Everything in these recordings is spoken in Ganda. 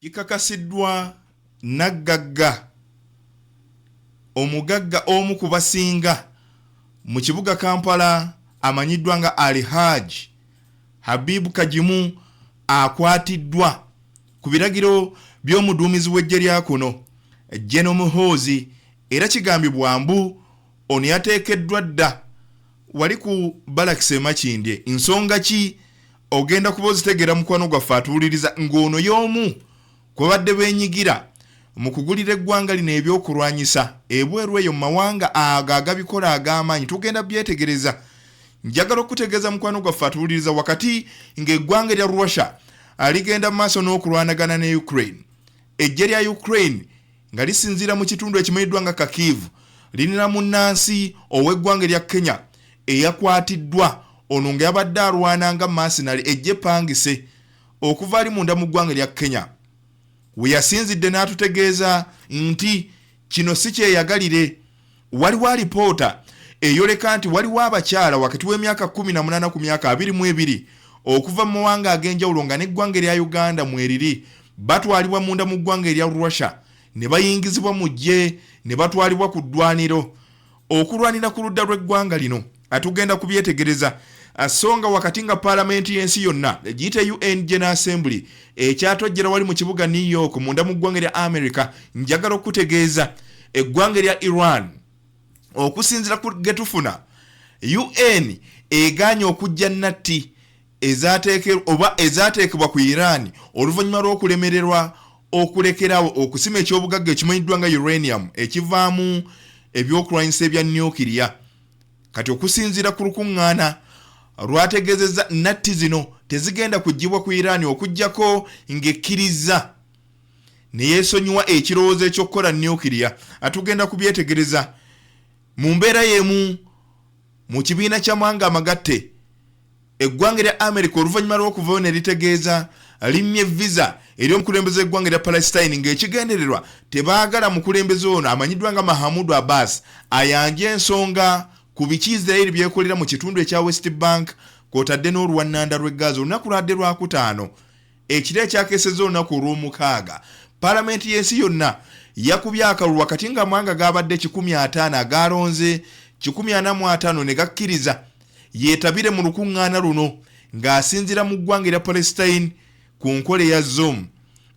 Kikakasiddwa Naggagga omugagga omu ku basinga mu kibuga Kampala amanyiddwa nga Alhaji Habibu Kajimu akwatiddwa ku biragiro by'omuduumizi w'eggye lya kuno Gen.Muhoozi, era kigambibwa mbu ono yateekeddwa dda wali ku balakise makindye. Nsonga ki ogenda kuba ozitegeera mukwano gwaffe atuwuliriza ng'ono y'omu kwe badde beenyigira mu kugulira eggwanga lino ebyokulwanyisa ebweru eyo mu mawanga ago agabikola ag'amaanyi. Tugenda byetegereza. Njagala okutegeeza mukwano gwaffe atuwuliriza wakati ng'eggwanga erya Russia aligenda mu maaso n'okulwanagana ne Ukraine. Eggye lya Ukraine nga lisinziira mu kitundu ekimanyiddwa nga Kharkiv lirina munnansi ow'eggwanga erya Kenya eyakwatiddwa. Ono nga yabadde alwana nga mercenary eggye pangise okuva ali munda mu ggwanga erya Kenya. We yasinzidde n'atutegeeza nti kino si kyeyagalire. Waliwo alipoota eyoleka nti waliwo abakyala wakati w'emyaka 18 ku myaka 22 okuva mu mawanga ag'enjawulo nga n'eggwanga erya Uganda mweriri batwalibwa munda mu ggwanga erya Russia ne bayingizibwa mu ggye ne batwalibwa ku ddwaniro okulwanira ku ludda lw'eggwanga lino. Atugenda kubyetegereza. Asonga wakati nga parliamenti y'ensi yonna egiyite UN General Assembly ekyatojjera wali mu kibuga New York munda mu ggwanga erya America. Njagala okutegeeza eggwanga erya Iran okusinzira ku getufuna UN eganye okujja natti ezateekebwa ku Iran oluvannyuma lw'okulemererwa okulekerawo okusima ekyobugagga ekimanyiddwa nga uranium ekivaamu ebyokulwanyisa ebya nuclear. Kati okusinzira ku lukuŋŋaana lwategeezezza natti zino tezigenda kuggyibwa ku Iran okuggyako ng'ekkiriza ne yeesonyiwa ekirowoozo eky'okukola nuclear. Atugenda kubyetegereza. Mu mbeera y'emu mu kibiina ky'amawanga amagatte eggwanga erya America oluvannyuma lw'okuvayo ne litegeeza limmye visa eri omukulembeze w'eggwanga erya Palestine ng'ekigendererwa tebaagala mukulembeze ono amanyiddwa nga Mahmoud Abbas ayanje ensonga ku biki Israel byekolera mu kitundu ekya West Bank kw'otadde n'oluwannanda lw'e Gaza. Olunaku lwadde Lwakutaano ekiro ekyakeesezza olunaku olw'omukaaga palamenti y'ensi yonna yakubye akalulu wakati ng'amawanga gaabadde 150 agaalonze 145 ne gakkiriza yeetabire mu lukuŋŋaana luno ng'asinzira mu ggwanga erya Palestine ku nkola eya Zoom.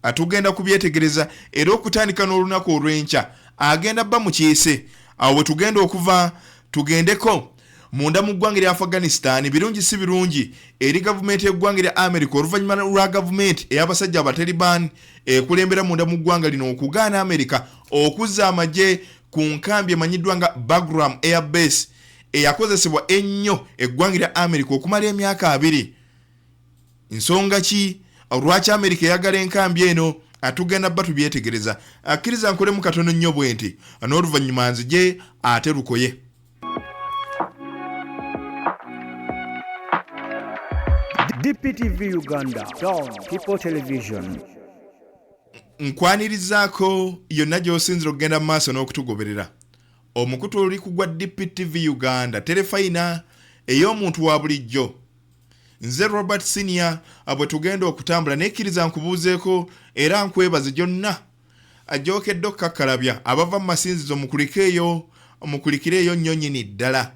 Atugenda kubyetegereza era okutandika n'olunaku olw'enkya agenda bba mu kiise. Awo bwe tugenda okuva tugendeko munda mu ggwanga erya Afghanistan. Birungi si birungi eri gavumenti y'eggwanga erya America oluvannyuma lwa gavumenti ey'abasajja Abataliban ekulembera munda mu ggwanga lino okugaana America okuzza amagye ku nkambi emanyiddwa nga Bagram Air Base eyakozesebwa ennyo eggwanga erya America okumala emyaka 2. Nsonga ki lwaki America eyagala enkambi eno? Atugenda bba tubyetegereza. Akkiriza nkolemu katono nnyo bwe nti n'oluvannyuma nzije ate lukoye. DPTV Uganda, Dawn People Television. Nkwanirizaako yonna gy'osinzira okugenda mu maaso n'okutugoberera. Omukutu oli kugwa DPTV Uganda, terefayina ey'omuntu wa bulijjo. Nze Robert Senior abwe tugenda okutambula nekkiriza nkubuuzeeko era nkwebaze gyonna ajookedde okukakkalabya abava mu masinzizo mukulikire eyo nnyo nnyini ddala.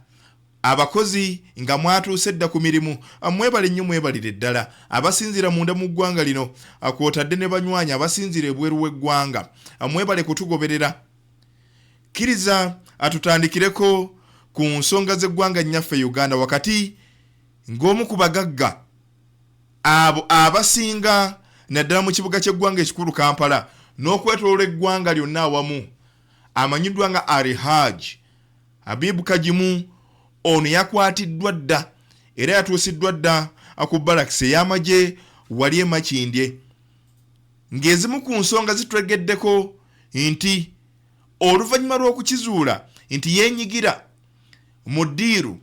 Abakozi nga mwatuuse dda ku mirimu mwebale nnyo mwebalire ddala. Abasinzira munda mu ggwanga lino kw'otadde ne banywanyi abasinzira ebweru w'eggwanga mwebale kutugoberera. Kkiriza atutandikireko ku nsonga z'eggwanga nnyaffe Uganda wakati ng'omu ku bagagga abo abasinga naddala mu kibuga ky'eggwanga ekikulu Kampala n'okwetoloola eggwanga lyonna awamu amanyiddwa nga Alhaji Habibu Kajimu. Ono yakwatiddwa dda era yatuusiddwa dda ku balakisi ey'amagye wali e Makindye. Ng'ezimu ku nsonga zitwegeddeko nti oluvannyuma lw'okukizuula nti yeenyigira mu ddiiru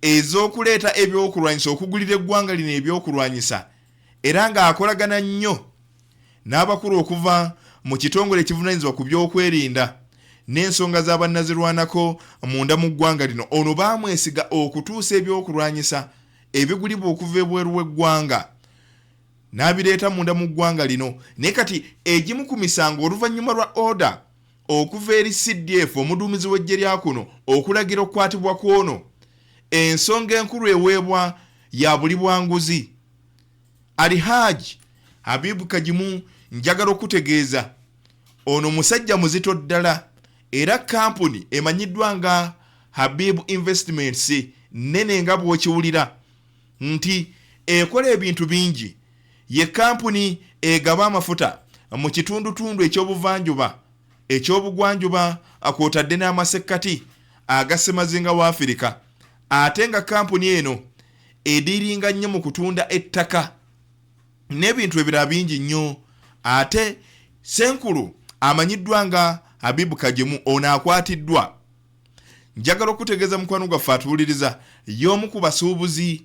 ez'okuleeta ebyokulwanyisa okugulira eggwanga lino ebyokulwanyisa era ng'akolagana nnyo n'abakulu okuva mu kitongole ekivunaanyizibwa ku byokwerinda n'ensonga z'abannazirwanako munda mu ggwanga lino. Ono baamwesiga okutuusa ebyokulwanyisa ebigulibwa okuva ebweru w'eggwanga n'abireeta munda mu ggwanga lino naye kati egimu ku misango oluvannyuma lwa order okuva eri CDF omuduumizi w'eggye lya kuno okulagira okukwatibwa kw'ono ensonga enkulu eweebwa ya buli bwanguzi. Alhaji Habibu Kajimu njagala okutegeeza ono musajja muzito ddala era kampuni emanyiddwa nga Habibu Investments nene nga bw'okiwulira nti ekola ebintu bingi. Ye kampuni egaba amafuta mu kitundutundu ekyobuvanjuba ekyobugwanjuba akwotadde n'amasekkati agassemazinga wa Afirika. Ate nga kampuni eno ediringa nnyo mu kutunda ettaka n'ebintu ebirala bingi nnyo. Ate senkulu amanyiddwa nga Habibu Kajimu ono akwatiddwa. Njagala okutegeeza mukwano gwaffe atuwuliriza y'omu ku basuubuzi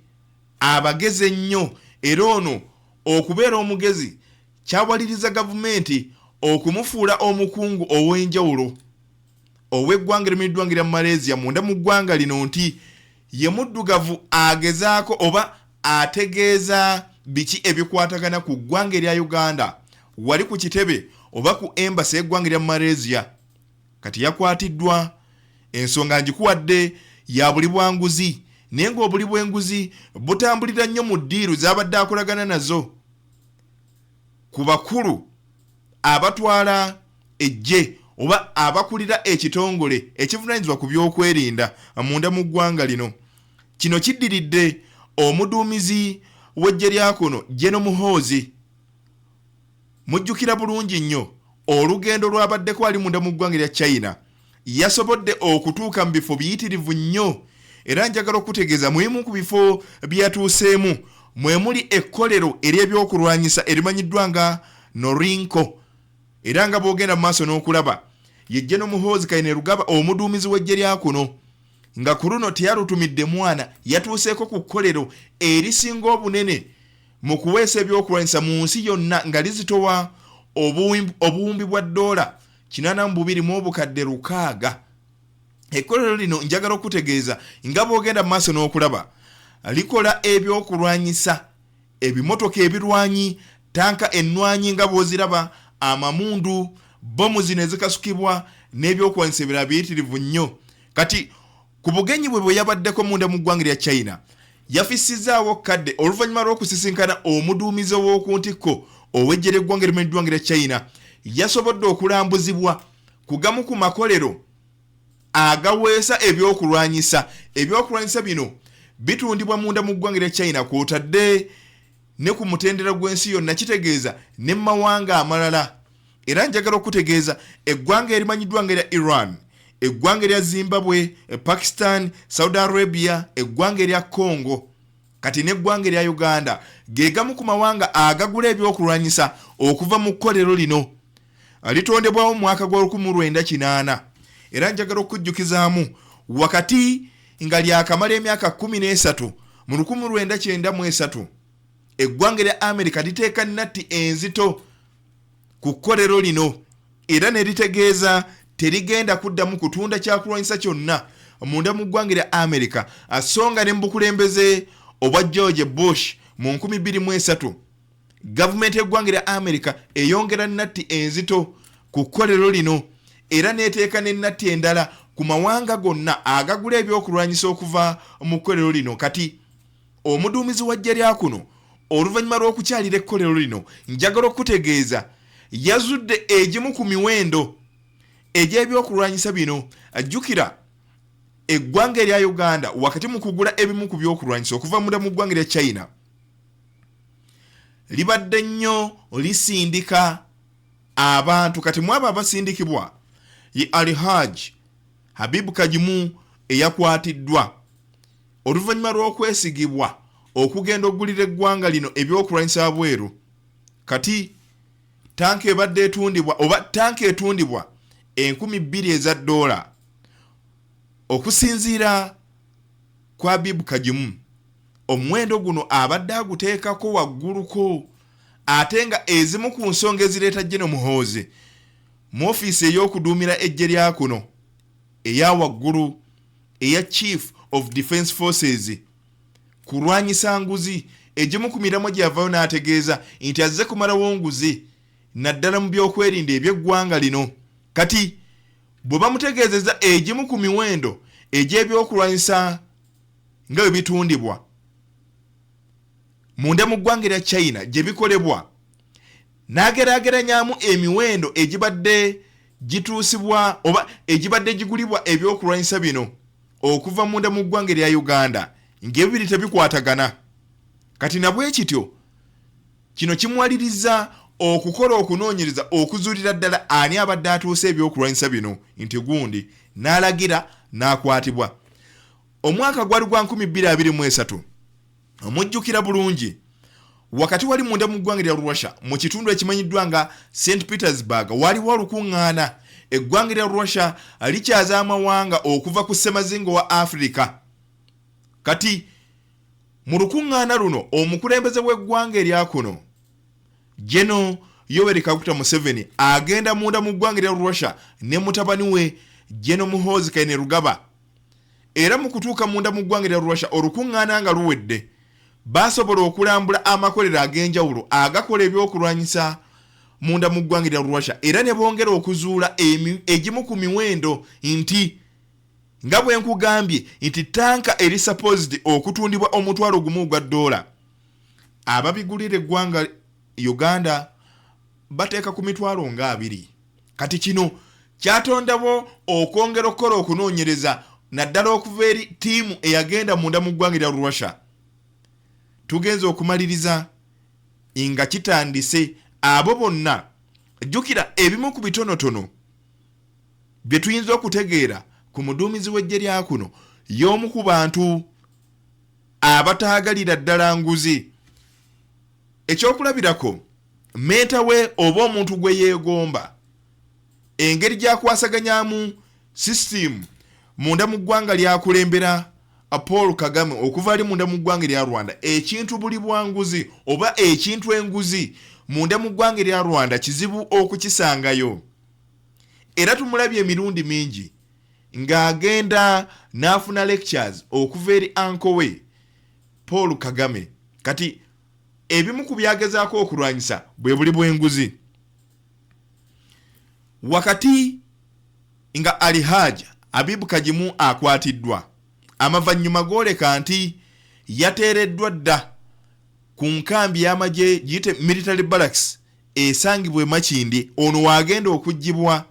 abageze ennyo era ono okubeera omugezi kyawaliriza gavumenti okumufuula omukungu ow'enjawulo ow'eggwanga erimanyiddwa nga Malaysia munda mu ggwanga lino nti ye muddugavu agezaako oba ategeeza biki ebikwatagana ku ggwanga erya Uganda wali ku kitebe oba ku embassy y'eggwanga erya Malaysia. Kati yakwatiddwa. Ensonga ngikuwadde ya buli bwanguzi naye ng'obuli bw'enguzi butambulira nnyo mu ddiiru z'abadde akolagana nazo ku bakulu abatwala eggye oba abakulira ekitongole ekivunaanyizibwa ku byokwerinda munda mu ggwanga lino. Kino kiddiridde omuduumizi w'eggye lya kuno Gen.Muhoozi. Mujjukira bulungi nnyo olugendo lwabaddeko ali munda mu ggwanga erya China. Yasobodde okutuuka mu bifo biyitirivu nnyo era njagala okutegeeza mulimu ku bifo byatuuseemu mwe muli ekkolero ery'ebyokulwanyisa erimanyiddwa nga Norinko. Era nga bw'ogenda mu maaso n'okulaba ye Gen.Muhoozi Kayine Rugaba omuduumizi w'eggye lya kuno nga ku luno teyalutumidde mwana yatuuseeko ku kkolero erisinga obunene mu kuweesa ebyokulwanyisa mu nsi yonna nga lizitowa obuwumbi bwa $82 mu obukadde 600. Ekkolero lino njagala okutegeeza nga bw'ogenda mu maaso n'okulaba likola ebyokulwanyisa ebimotoka ebirwanyi tanka ennwanyi nga bw'oziraba amamundu bomu zino ezikasukibwa n'ebyokulwanyisa ebirala biyitirivu nnyo. Kati ku bugenyi bwe yabaddeko munda mu ggwanga lya China yafissizaawo kadde oluvannyuma lw'okusisinkana omuduumizi ow'oku ntikko ow'eggye ly'eggwanga erimanyiddwa nga lya China yasobodde okulambuzibwa ku gamu ku makolero agaweesa ebyokulwanyisa. Ebyokulwanyisa bino bitundibwa munda mu ggwanga lya China kwotadde ne ku mutendera gw'ensi yonna kitegeeza ne mawanga amalala. Era njagala okutegeeza eggwanga erimanyiddwa nga erya Iran, eggwanga erya Zimbabwe, Pakistan, Saudi Arabia, eggwanga erya Congo kati n'eggwanga erya Uganda ge gamu ku mawanga agagula ebyokulwanyisa okuva mu kkolero lino. Litondebwawo mu mwaka gwa 1980 era njagala okujjukizaamu wakati nga lyakamala emyaka 13 mu 1993 eggwanga erya America liteeka nnatti enzito ku kkolero lino era ne litegeeza terigenda kuddamu kutunda kyakulwanyisa kyonna munda mu ggwanga erya America asonga ne mu bukulembeze obwa George Bush mu 2003 gavumenti y'eggwanga erya America eyongera nnatti enzito ku kkolero lino era neeteeka n'ennatti endala ku mawanga gonna agagula ebyokulwanyisa okuva mu kkolero lino. Kati omuduumizi w'eggye lya kuno oluvannyuma lw'okukyalira ekkolero lino njagala okutegeeza yazudde egimu ku miwendo egy'ebyokulwanyisa bino. Ajjukira eggwanga erya Uganda wakati mu kugula ebimu ku byokulwanyisa okuva munda mu ggwanga erya China libadde nnyo lisindika abantu. Kati mwaba abasindikibwa ye Alhaji Habibu Kajimu eyakwatiddwa oluvannyuma lw'okwesigibwa okugenda okugulira eggwanga lino ebyokulwanyisa bweru. Kati tanka ebadde etundibwa oba tanka etundibwa $2,000 okusinziira kwa Habibu Kajimu. Omuwendo guno abadde aguteekako wagguluko ate nga ezimu ku nsonga ezireeta Gen.Muhoozi mu ofiisi ey'okuduumira eggye lya kuno eya waggulu eya Chief of Defence Forces kulwanyisa nguzi egimu ku miramwa gyavayo n'ategeeza nti azze kumalawo nguzi naddala mu byokwerinda eby'eggwanga lino. Kati bwe bamutegeezeza egimu ku miwendo egy'ebyokulwanyisa nga bwe bitundibwa munda mu ggwanga erya China gye bikolebwa, n'ageraageranyaamu emiwendo egibadde gituusibwa oba egibadde gigulibwa ebyokulwanyisa bino okuva munda mu ggwanga erya Uganda, ng'ebibiri tebikwatagana. Kati nabwe kityo kino kimwaliriza okukola okunoonyereza okuzuulira ddala ani abadde atuuse ebyokulwanyisa bino nti gundi, n'alagira n'akwatibwa. Omwaka gwali gwa 2023 omujjukira bulungi, wakati wali munda mu ggwanga lya Russia mu kitundu ekimanyiddwa nga St. Petersburg waliwo olukuŋŋaana. Eggwanga lya Russia likyaza amawanga okuva ku ssemazingo wa Afrika. Kati mu lukuŋŋaana luno omukulembeze w'eggwanga erya kuno Gen.Muhoozi Museveni agenda munda mu ggwanga lya Russia ne mutabani we Gen.Muhoozi Kainerugaba. Era mu kutuuka munda mu ggwanga lya Russia olukuŋŋaana nga luwedde, basobola okulambula amakolero ag'enjawulo agakola ebyokulwanyisa munda mu ggwanga lya Russia, era ne bongera okuzuula egimu ku miwendo nti nga bwe nkugambye nti tanka eri supposed okutundibwa $1,000 ababigulira eggwanga Uganda bateeka ku $20,000. Kati kino kyatondawo okwongera okukola okunoonyereza naddala okuva eri ttiimu eyagenda munda mu ggwanga lya Russia. Tugenza okumaliriza nga kitandise abo bonna. Jjukira ebimu ku bitonotono bye tuyinza okutegeera ku muduumizi w'eggye lya kuno y'omu ku bantu abataagalira ddala nguzi. Ekyokulabirako, meeta we oba omuntu gwe yeegomba, engeri gy'akwasaganyaamu sisitimu munda mu ggwanga lyakulembera Paul Kagame okuva ali munda mu ggwanga lya Rwanda, ekintu buli bwanguzi oba ekintu enguzi munda mu ggwanga lya Rwanda kizibu okukisangayo. Era tumulabye emirundi mingi ng'agenda n'afuna lectures okuva eri uncle we Paul Kagame. Kati ebimu ku byagezaako okulwanyisa bwe buli bw'enguzi. Wakati nga Alihaja Abibu Kajimu akwatiddwa, amavannyuma gooleka nti yateereddwa dda ku nkambi y'amagye giyite military barracks esangibwa e Makindi. Ono waagenda okuggyibwa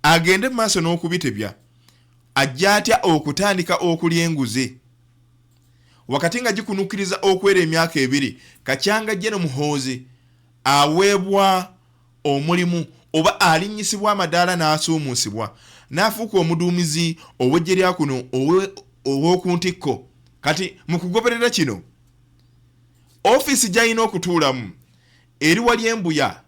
agende maaso n'okubitebya, ajja atya okutandika okulya enguzi. Wakati nga gikunukkiriza okwera emyaka 2, Kacyanga Gen.Muhoozi aweebwa omulimu oba alinnyisibwa amadaala n'asuumuusibwa n'afuuka omuduumizi ow'eggye lya kuno ow'oku ntikko. Kati mu kugoberera kino, ofiisi gy'alina okutuulamu eri wali embuya,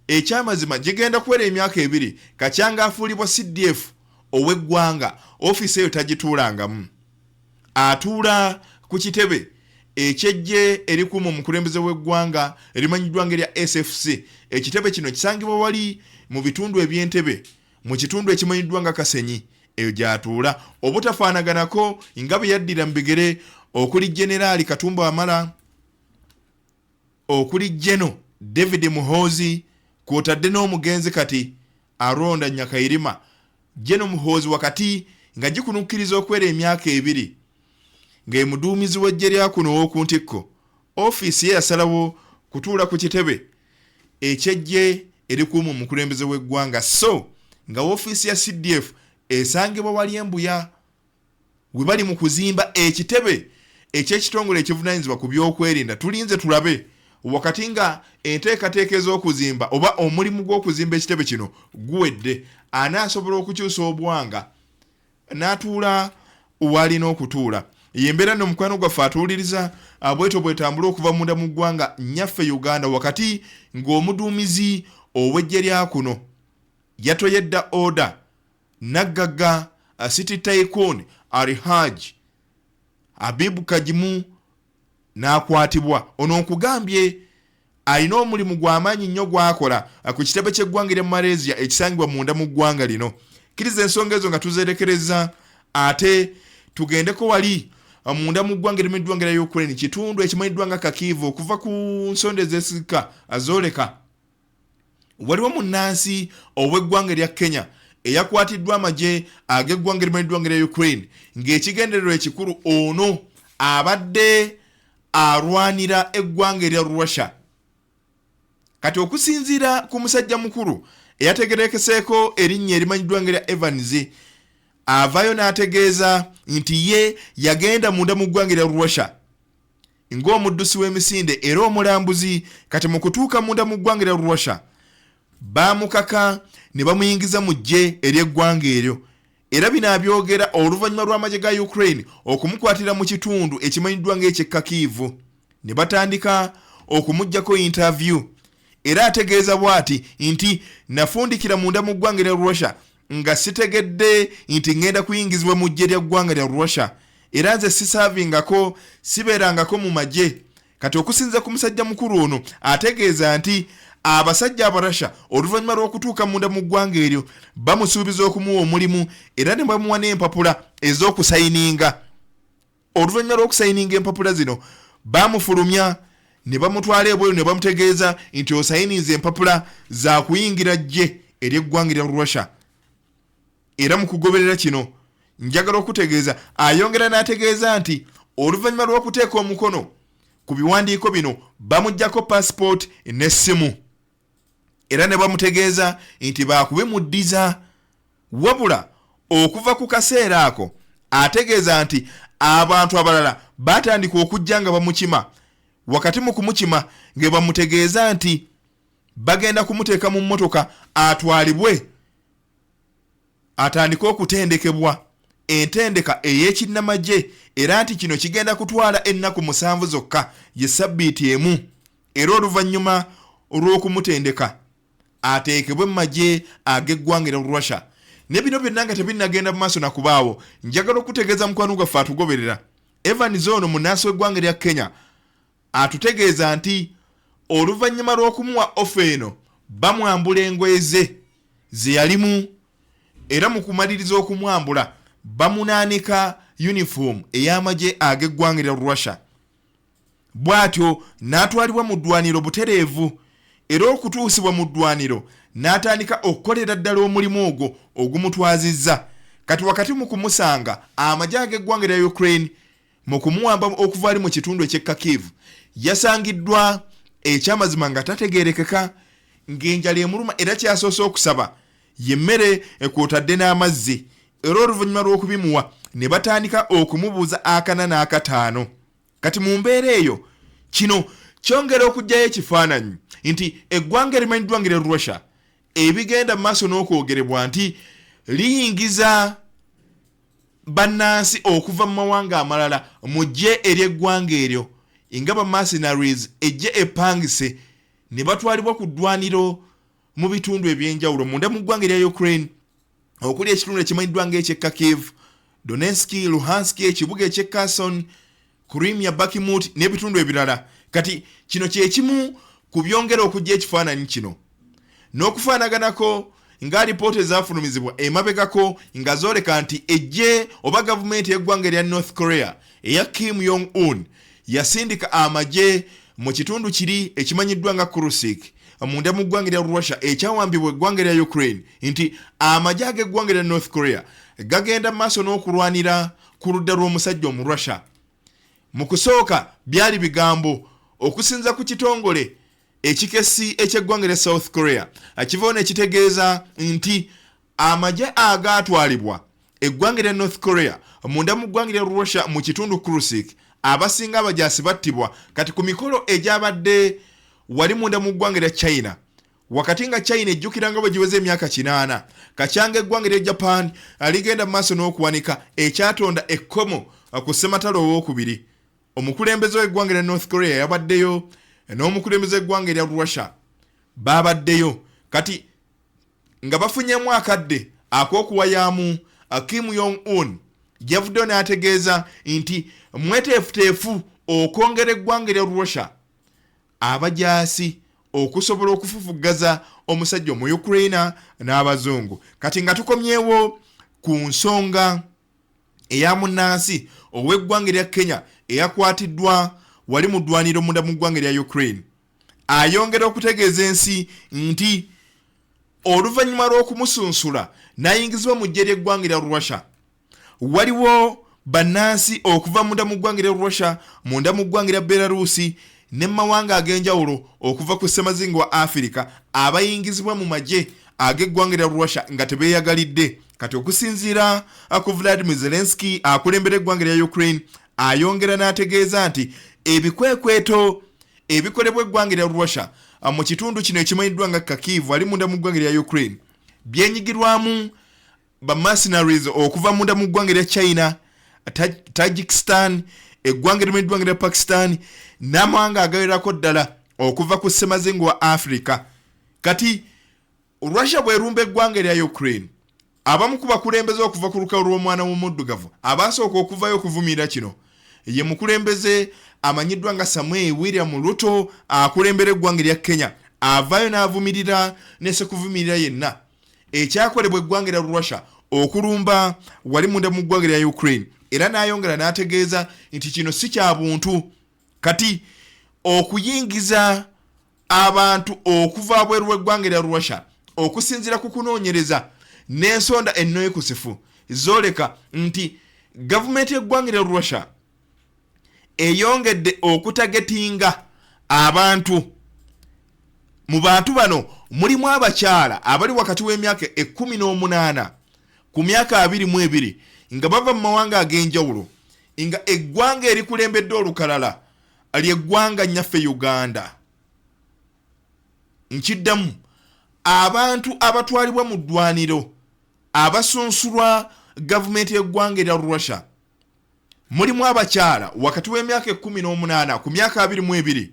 ekyamazima gigenda kuwera emyaka 2, Kacyanga afuulibwa CDF ow'eggwanga, ofiisi eyo tagituulangamu. Atuula ku kitebe eky'eggye erikuuma omukulembeze w'eggwanga erimanyiddwa ng'erya SFC. Ekitebe kino kisangibwa wali mu bitundu eby'Entebbe mu kitundu ekimanyiddwa nga Kasenyi. Eyo gy'atuula, obutafaanaganako nga bwe yaddira mu bigere okuli Generaali Katumba Wamala, okuli Geno David Muhoozi, kw'otadde n'omugenzi kati alonda Nyakairima. Gen.Muhoozi wakati nga gikunukkiriza okwera emyaka 2 ng'emuduumizi w'eggye lya kuno ow'oku ntikko, ofiisi ye yasalawo kutuula ku kitebe eky'eggye erikuuma omukulembeze w'eggwanga, so nga ofiisi ya CDF esangibwa wali embuya we bali mu kuzimba ekitebe eky'ekitongole ekivunaanyizibwa ku byokwerinda. Tulinze tulabe wakati nga enteekateeka ez'okuzimba oba omulimu gw'okuzimba ekitebe kino guwedde, anaasobola okukyusa obwanga n'atuula w'alina okutuula. Yembeera no mukwano gwaffe atuwuliriza abweto bwetambula okuva munda mu ggwanga nnyaffe Uganda, wakati ng'omuduumizi ow'eggye lya kuno yatoyedda oda naggagga City Tycoon Alihaji Abibu Kajimu n'akwatibwa. Ono nkugambye alina omulimu gw'amaanyi nnyo gw'akola ku kitebe ky'eggwanga lya Malaysia ekisangibwa munda mu ggwanga lino. Kkiriza ensonga ezo nga tuzerekereza ate tugendeko wali munda mu ggwanga erimanyiddwa nga Ukraine kitundu ekimanyiddwa nga Kharkiv okuva ku nsonda ez'esika azoleka waliwo munnansi ow'eggwanga erya Kenya eyakwatiddwa amagye ag'eggwanga erimanyiddwa nga Ukraine ng'ekigendererwa ekikulu ono abadde arwanira eggwanga erya Russia. Kati okusinziira ku musajja mukulu eyategerekeseeko erinnya erimanyiddwa nga erya Evans avayo n'ategeeza nti ye yagenda munda mu ggwanga erya Russia ng'omuddusi w'emisinde era omulambuzi. Kati mu kutuuka munda mu ggwanga erya Russia baamukaka ne bamuyingiza mu ggye ery'eggwanga eryo, era bino abyogera oluvannyuma lw'amagye ga Ukraine okumukwatira mu kitundu ekimanyiddwa ng'eky'Kharkiv. Ne batandika okumuggyako interview era ategeeza bw'ati nti nafundikira munda mu ggwanga erya Russia nga sitegedde nti ngenda kuyingizibwa mu ggye lya ggwanga lya Russia era nze sisaavingako sibeerangako mu magye. Kati okusinza ku musajja mukulu ono ategeeza nti abasajja abarasha oluvannyuma lw'okutuuka munda mu ggwanga eryo bamusuubiza okumuwa omulimu era ne bamuwa n'empapula ez'okusayininga. Oluvannyuma lw'okusayininga empapula zino bamufulumya ne bamutwala ebweru ne bamutegeeza nti osayiniza empapula za kuyingira ggye ery'eggwanga lya Russia. Era mu kugoberera kino njagala okutegeeza ayongera n'ategeeza nti oluvannyuma lw'okuteeka omukono ku biwandiiko bino bamuggyako passport n'essimu era ne bamutegeeza nti baakubimuddiza. Wabula okuva ku kaseera ako ategeeza nti abantu abalala batandika okujja nga bamukima, wakati mu kumukima nge bamutegeeza nti bagenda kumuteeka mu mmotoka atwalibwe atandika okutendekebwa entendeka ey'ekinnamagye era nti kino kigenda kutwala ennaku 7 zokka ye sabbiiti emu, era oluvannyuma olw'okumutendeka ateekebwe mu magye ag'eggwanga erya Russia. Ne bino byonna nga tebinnagenda mu maaso nakubaawo, njagala okutegeeza mukwano gwaffe atugoberera Evans ono munnansi w'eggwanga erya Kenya atutegeeza nti oluvannyuma lw'okumuwa ofa eno bamwambula engoye ze yalimu era mu kumaliriza okumwambula bamunaanika uniform ey'amagye ag'eggwanga erya Russia. Bw'atyo n'atwalibwa mu ddwaniro butereevu era okutuusibwa mu ddwaniro n'atandika okukolera ddala omulimu ogwo ogumutwazizza. Kati wakati mu kumusanga amagye ag'eggwanga erya Ukraine mu kumuwamba okuva ali mu kitundu eky'Kharkiv yasangiddwa ekyamazima nga tategeerekeka ng'enjala emuluma era kyasoose okusaba yemmere ekwotadde n'amazzi, era oluvannyuma lw'okubimuwa ne batandika okumubuuza akana n'akataano. Kati mu mbeera eyo kino kyongera okuggyayo ekifaananyi nti eggwanga erimanyiddwa nga erya Russia ebigenda mu maaso n'okwogerebwa nti liyingiza bannansi okuva mu mawanga amalala mu ggye ery'eggwanga eryo nga ba mercenaries ejje epangise ne batwalibwa ku ddwaniro mu bitundu eby'enjawulo munda mu ggwanga erya Ukraine okuli ekitundu ekimanyiddwa ng'eky'Kharkiv, Donetsk, Luhansk, ekibuga eky'e Kherson, Crimea, Bakhmut n'ebitundu ebirala. Kati kino kyekimu ku byongera okujja ekifaananyi kino n'okufaanaganako nga alipoota ezafulumizibwa emabegako nga zooleka nti ejje oba gavumenti y'eggwanga erya North Korea eya Kim Jong-un yasindika amagye mu kitundu kiri ekimanyiddwa nga Kursk munda mu ggwanga erya Russia ekyawambibwa eggwanga erya Ukraine nti amagye ag'eggwanga erya North Korea gagenda maaso n'okulwanira ku ludda lw'omusajja omu Russia. Mu kusooka byali bigambo okusinza ku kitongole ekikesi eky'eggwanga erya South Korea akivaawo nekitegeeza nti amagye agaatwalibwa eggwanga erya North Korea munda mu ggwanga erya Russia mu kitundu Kursk abasinga abajaasi battibwa kati ku mikolo egyabadde wali munda mu ggwanga erya China, wakati nga China ejjukira nga bwe giweze emyaka 8 kacyanga eggwanga erya Japan aligenda mu maaso n'okuwanika ekyatonda ekkomo ku ssematalo owookubiri. Omukulembeze w'eggwanga erya North Korea yabaddeyo n'omukulembeze w'eggwanga erya Russia babaddeyo kati nga bafunyemu akadde ak'okuwayaamu. Kim Jong-un yavuddeyo n'ategeeza nti mweteefuteefu okwongera eggwanga erya Russia abajaasi okusobola okufufugaza omusajja mu Ukraine n'abazungu. Kati nga tukomyewo ku nsonga eya munnansi ow'eggwanga erya Kenya eyakwatiddwa wali mu ddwaniro munda mu ggwanga erya Ukraine ayongera okutegeeza ensi nti oluvannyuma lw'okumusunsula n'ayingizibwa mu ggye ly'eggwanga erya Russia waliwo bannansi okuva munda mu ggwanga erya Russia munda mu ggwanga erya Belarusi ne mawanga ag'enjawulo okuva ku ssemazinga wa Afrika abayingizibwa mu magye ag'eggwanga erya Russia nga tebeeyagalidde. Kati okusinziira ku Vladimir Zelensky akulembera eggwanga erya Ukraine ayongera n'ategeeza nti ebikwekweto ebikolebwa eggwanga erya Russia mu kitundu kino ekimanyiddwa nga Kharkiv ali munda mu ggwanga erya Ukraine byenyigirwamu ba mercenaries okuva munda mu ggwanga erya China, Tajikistan, eggwanga erimanyiddwa nga erya Pakistan n'amawanga agawerako ddala okuva ku ssemazinga wa Afrika. Kati Russia bwerumba eggwanga erya Ukraine abamu ku bakulembeze okuva ku lukalu lw'omwana w'omuddugavu abaasooka okuvayo okuvumirira kino ye mukulembeze amanyiddwa nga Samuel William Ruto akulembera eggwanga erya Kenya avaayo n'avumirira nesekuvumirira yenna ekyakolebwa eggwanga erya Russia okulumba wali munda mu ggwanga erya Ukraine era n'ayongera n'ategeeza nti kino si kya buntu. Kati okuyingiza abantu okuva abweru w'eggwanga erya Russia okusinziira ku kunoonyereza n'ensonda enneekusifu zooleka nti gavumenti y'eggwanga erya Russia eyongedde okutagetinga abantu. Mu bantu bano mulimu abakyala abali wakati w'emyaka 18 ku myaka 22 nga bava mu mawanga ag'enjawulo nga eggwanga erikulembedde olukalala ly'eggwanga nnyaffe Uganda. Nkiddamu abantu abatwalibwa mu ddwaniro abasunsulwa gavumenti y'eggwanga erya Russia mulimu abakyala wakati w'emyaka 18 ku myaka 22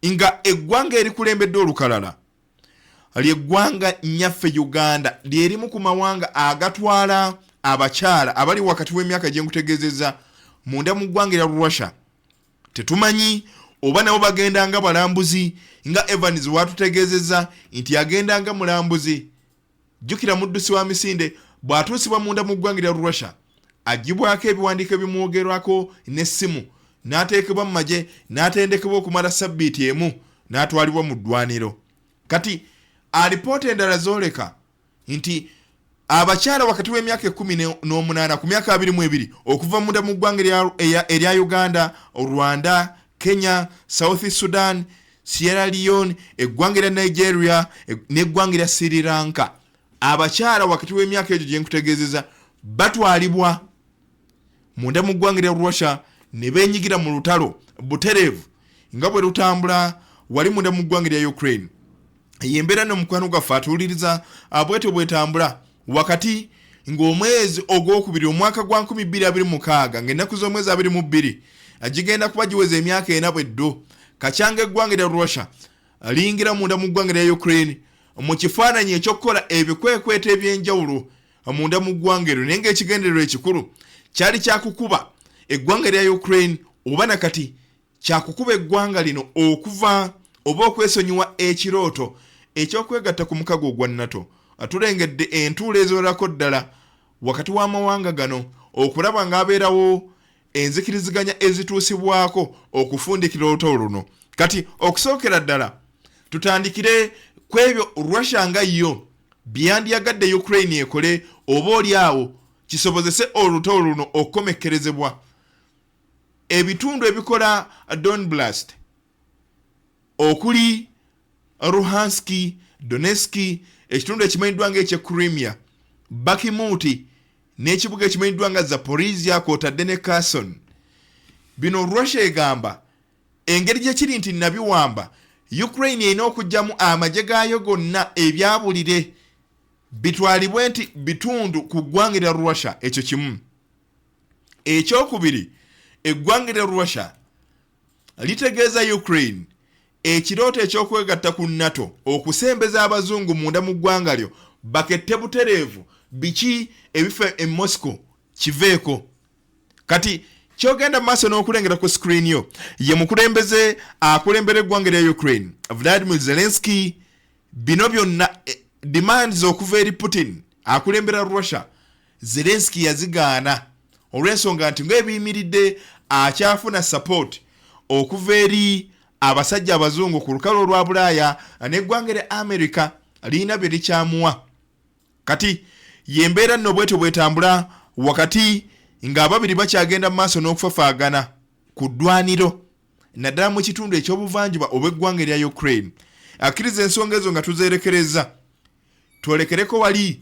nga eggwanga erikulembedde olukalala ly'eggwanga nnyaffe Uganda lyerimu ku mawanga agatwala abakyala abali wakati w'emyaka gye nkutegeezezza munda mu ggwanga erya Russia. Tetumanyi oba nabo bagenda nga balambuzi nga Evans watutegeezezza nti agenda nga mulambuzi. Jjukira muddusi wa misinde bw'atuusibwa munda mu ggwanga erya Russia agibwako ebiwandiiko ebimwogerwako n'essimu n'ateekebwa mu magye n'atendekebwa okumala sabbiiti emu n'atwalibwa mu ddwaniro. Kati alipoota endala zooleka nti abakyala wakati w'emyaka 18 ku myaka 22 okuva munda mu ggwanga erya Uganda, Rwanda, Kenya, South Sudan, Sierra Leone, eggwanga erya Nigeria n'eggwanga erya Sri Lanka abakyala wakati w'emyaka egyo gye nkutegeezeza batwalibwa munda mu ggwanga erya Russia ne beenyigira mu lutalo butereevu nga bwe lutambula wali munda mu ggwanga erya Ukraine. Yembeera n'omukwano gwaffe atuwuliriza bwetyo bwetambula wakati ng'omwezi ogwokubiri omwaka gwa 2026 ng'ennaku z'omwezi 22 agigenda kuba giweza emyaka 4 bweddo kacyanga eggwanga erya Russia liyingira munda mu ggwanga erya Ukraine mu kifaananyi ekyokukola ebikwekweto eby'enjawulo munda mu ggwanga eryo naye ng'ekigendererwa ekikulu kyali kyakukuba eggwanga erya Ukraine oba nakati kyakukuba eggwanga lino okuva oba okwesonyiwa ekirooto ekyokwegatta ku mukago ogwa NATO. Atulengedde entuulo eziwerako ddala wakati w'amawanga gano okulaba ng'abeerawo enzikiriziganya ezituusibwako okufundikira olutalo luno. Kati okusookera ddala tutandikire ku ebyo Russia nga yo byandyagadde Ukraine ekole oba oli awo kisobozese olutalo luno okukomekkerezebwa. Ebitundu ebikola Donbas okuli Luhansk, Donetsk, ekitundu ekimanyiddwa nga ekye Crimea, Bakhmut n'ekibuga ekimanyiddwa nga Zaporizhia kw'otadde ne Kherson. Bino Russia egamba engeri gye kiri nti nabiwamba Ukraine erina okugyamu amagye gaayo gonna ebyabulire bitwalibwe nti bitundu ku ggwanga erya Russia. Ekyo kimu. Ekyokubiri, eggwanga erya Russia litegeeza Ukraine ekirooto eky'okwegatta ku NATO okusembeza abazungu munda mu ggwanga lyo bakette butereevu biki ebifa e Moscow kiveeko. Kati kyogenda maaso n'okulengera ku screen yo ye mukulembeze akulembera eggwanga erya Ukraine Vladimir Zelensky. Bino byonna demands okuva eri Putin akulembera Russia Zelensky yazigaana olw'ensonga nti ng'ebiyimiridde akyafuna support okuva eri abasajja abazungu ku lukalu olwa Bulaaya n'eggwanga lya America lirina bye likyamuwa. Kati yembeera nno bwetyo bwetambula wakati ng'ababiri bakyagenda mu maaso n'okufafaagana ku ddwaniro naddala mu kitundu ekyobuvanjuba obw'eggwanga lya Ukraine. Akkiriza ensonga ezo nga tuzeerekereza twolekereko wali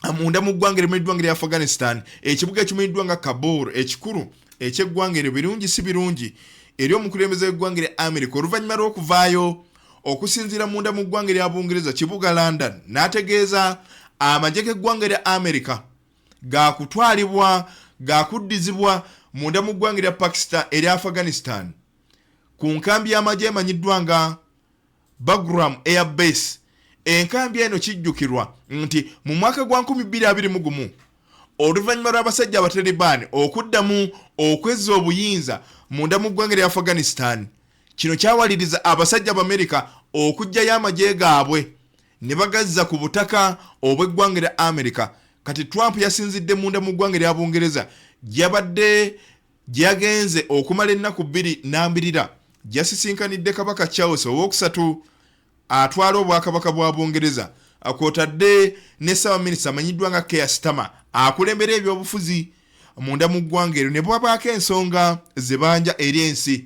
amunda mu ggwanga limanyiddwa lya Afghanistan, ekibuga ekimanyiddwa nga Kabul ekikulu eky'eggwanga eryo birungi si birungi eri omukulembeze w'eggwanga lya America oluvannyuma lw'okuvaayo okusinziira munda mu ggwanga lya Bungereza kibuga London n'ategeeza amagye g'eggwanga lya America gakuddizibwa munda mu ggwanga lya Pakistan erya Afghanistan ku nkambi y'amagye emanyiddwa nga Bagram Air Base. Enkambi eno kijjukirwa nti mu mwaka gwa 2021 oluvannyuma lw'abasajja abataliban okuddamu okwezza obuyinza munda mu ggwanga lya Afghanistan, kino kyawaliriza abasajja b'Amerika okuggyayo amagye gaabwe ne bagazza ku butaka obw'eggwanga lya America. Kati Trump yasinzidde munda mu ggwanga lya Bungereza gyabadde gyagenze okumala ennaku 2 gyasisinkanidde kabaka Charles owokusatu atwala obwakabaka bwa Bungereza akwotadde ne Ssaabaminisita amanyiddwa nga Keir Starmer akulembera ebyobufuzi munda mu ggwanga eryo ne bwabaako ensonga ze banja eri ensi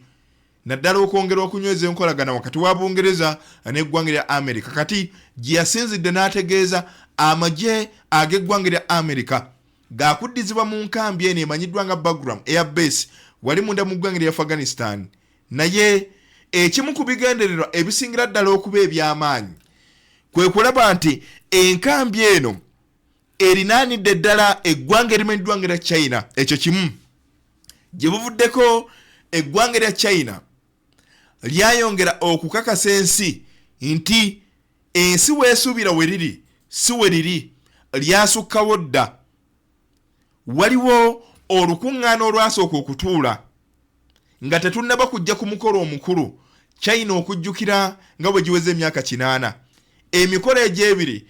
naddala okwongera okunyweza enkolagana wakati wa Bungereza n'eggwanga lya America. Kati gye yasinzidde n'ategeeza amagye ag'eggwanga lya America gakuddizibwa mu nkambi eno emanyiddwa nga Bagram Air Base wali munda mu ggwanga lya Afghanistan. Naye ekimu ku bigendererwa ebisingira ddala okuba eby'amaanyi kwe kulaba nti enkambi eno erinaanidde ddala eggwanga erimanyiddwa nga lya China. Ekyo kimu gye buvuddeko eggwanga lya China lyayongera okukakasa ensi nti ensi weesuubira we riri si we riri, lyasukkawo dda. Waliwo olukuŋŋaana olwasooka okutuula nga tetunnaba kujja ku mukolo omukulu China okujjukira nga bwe giweze emyaka 8. Emikolo egy'ebiri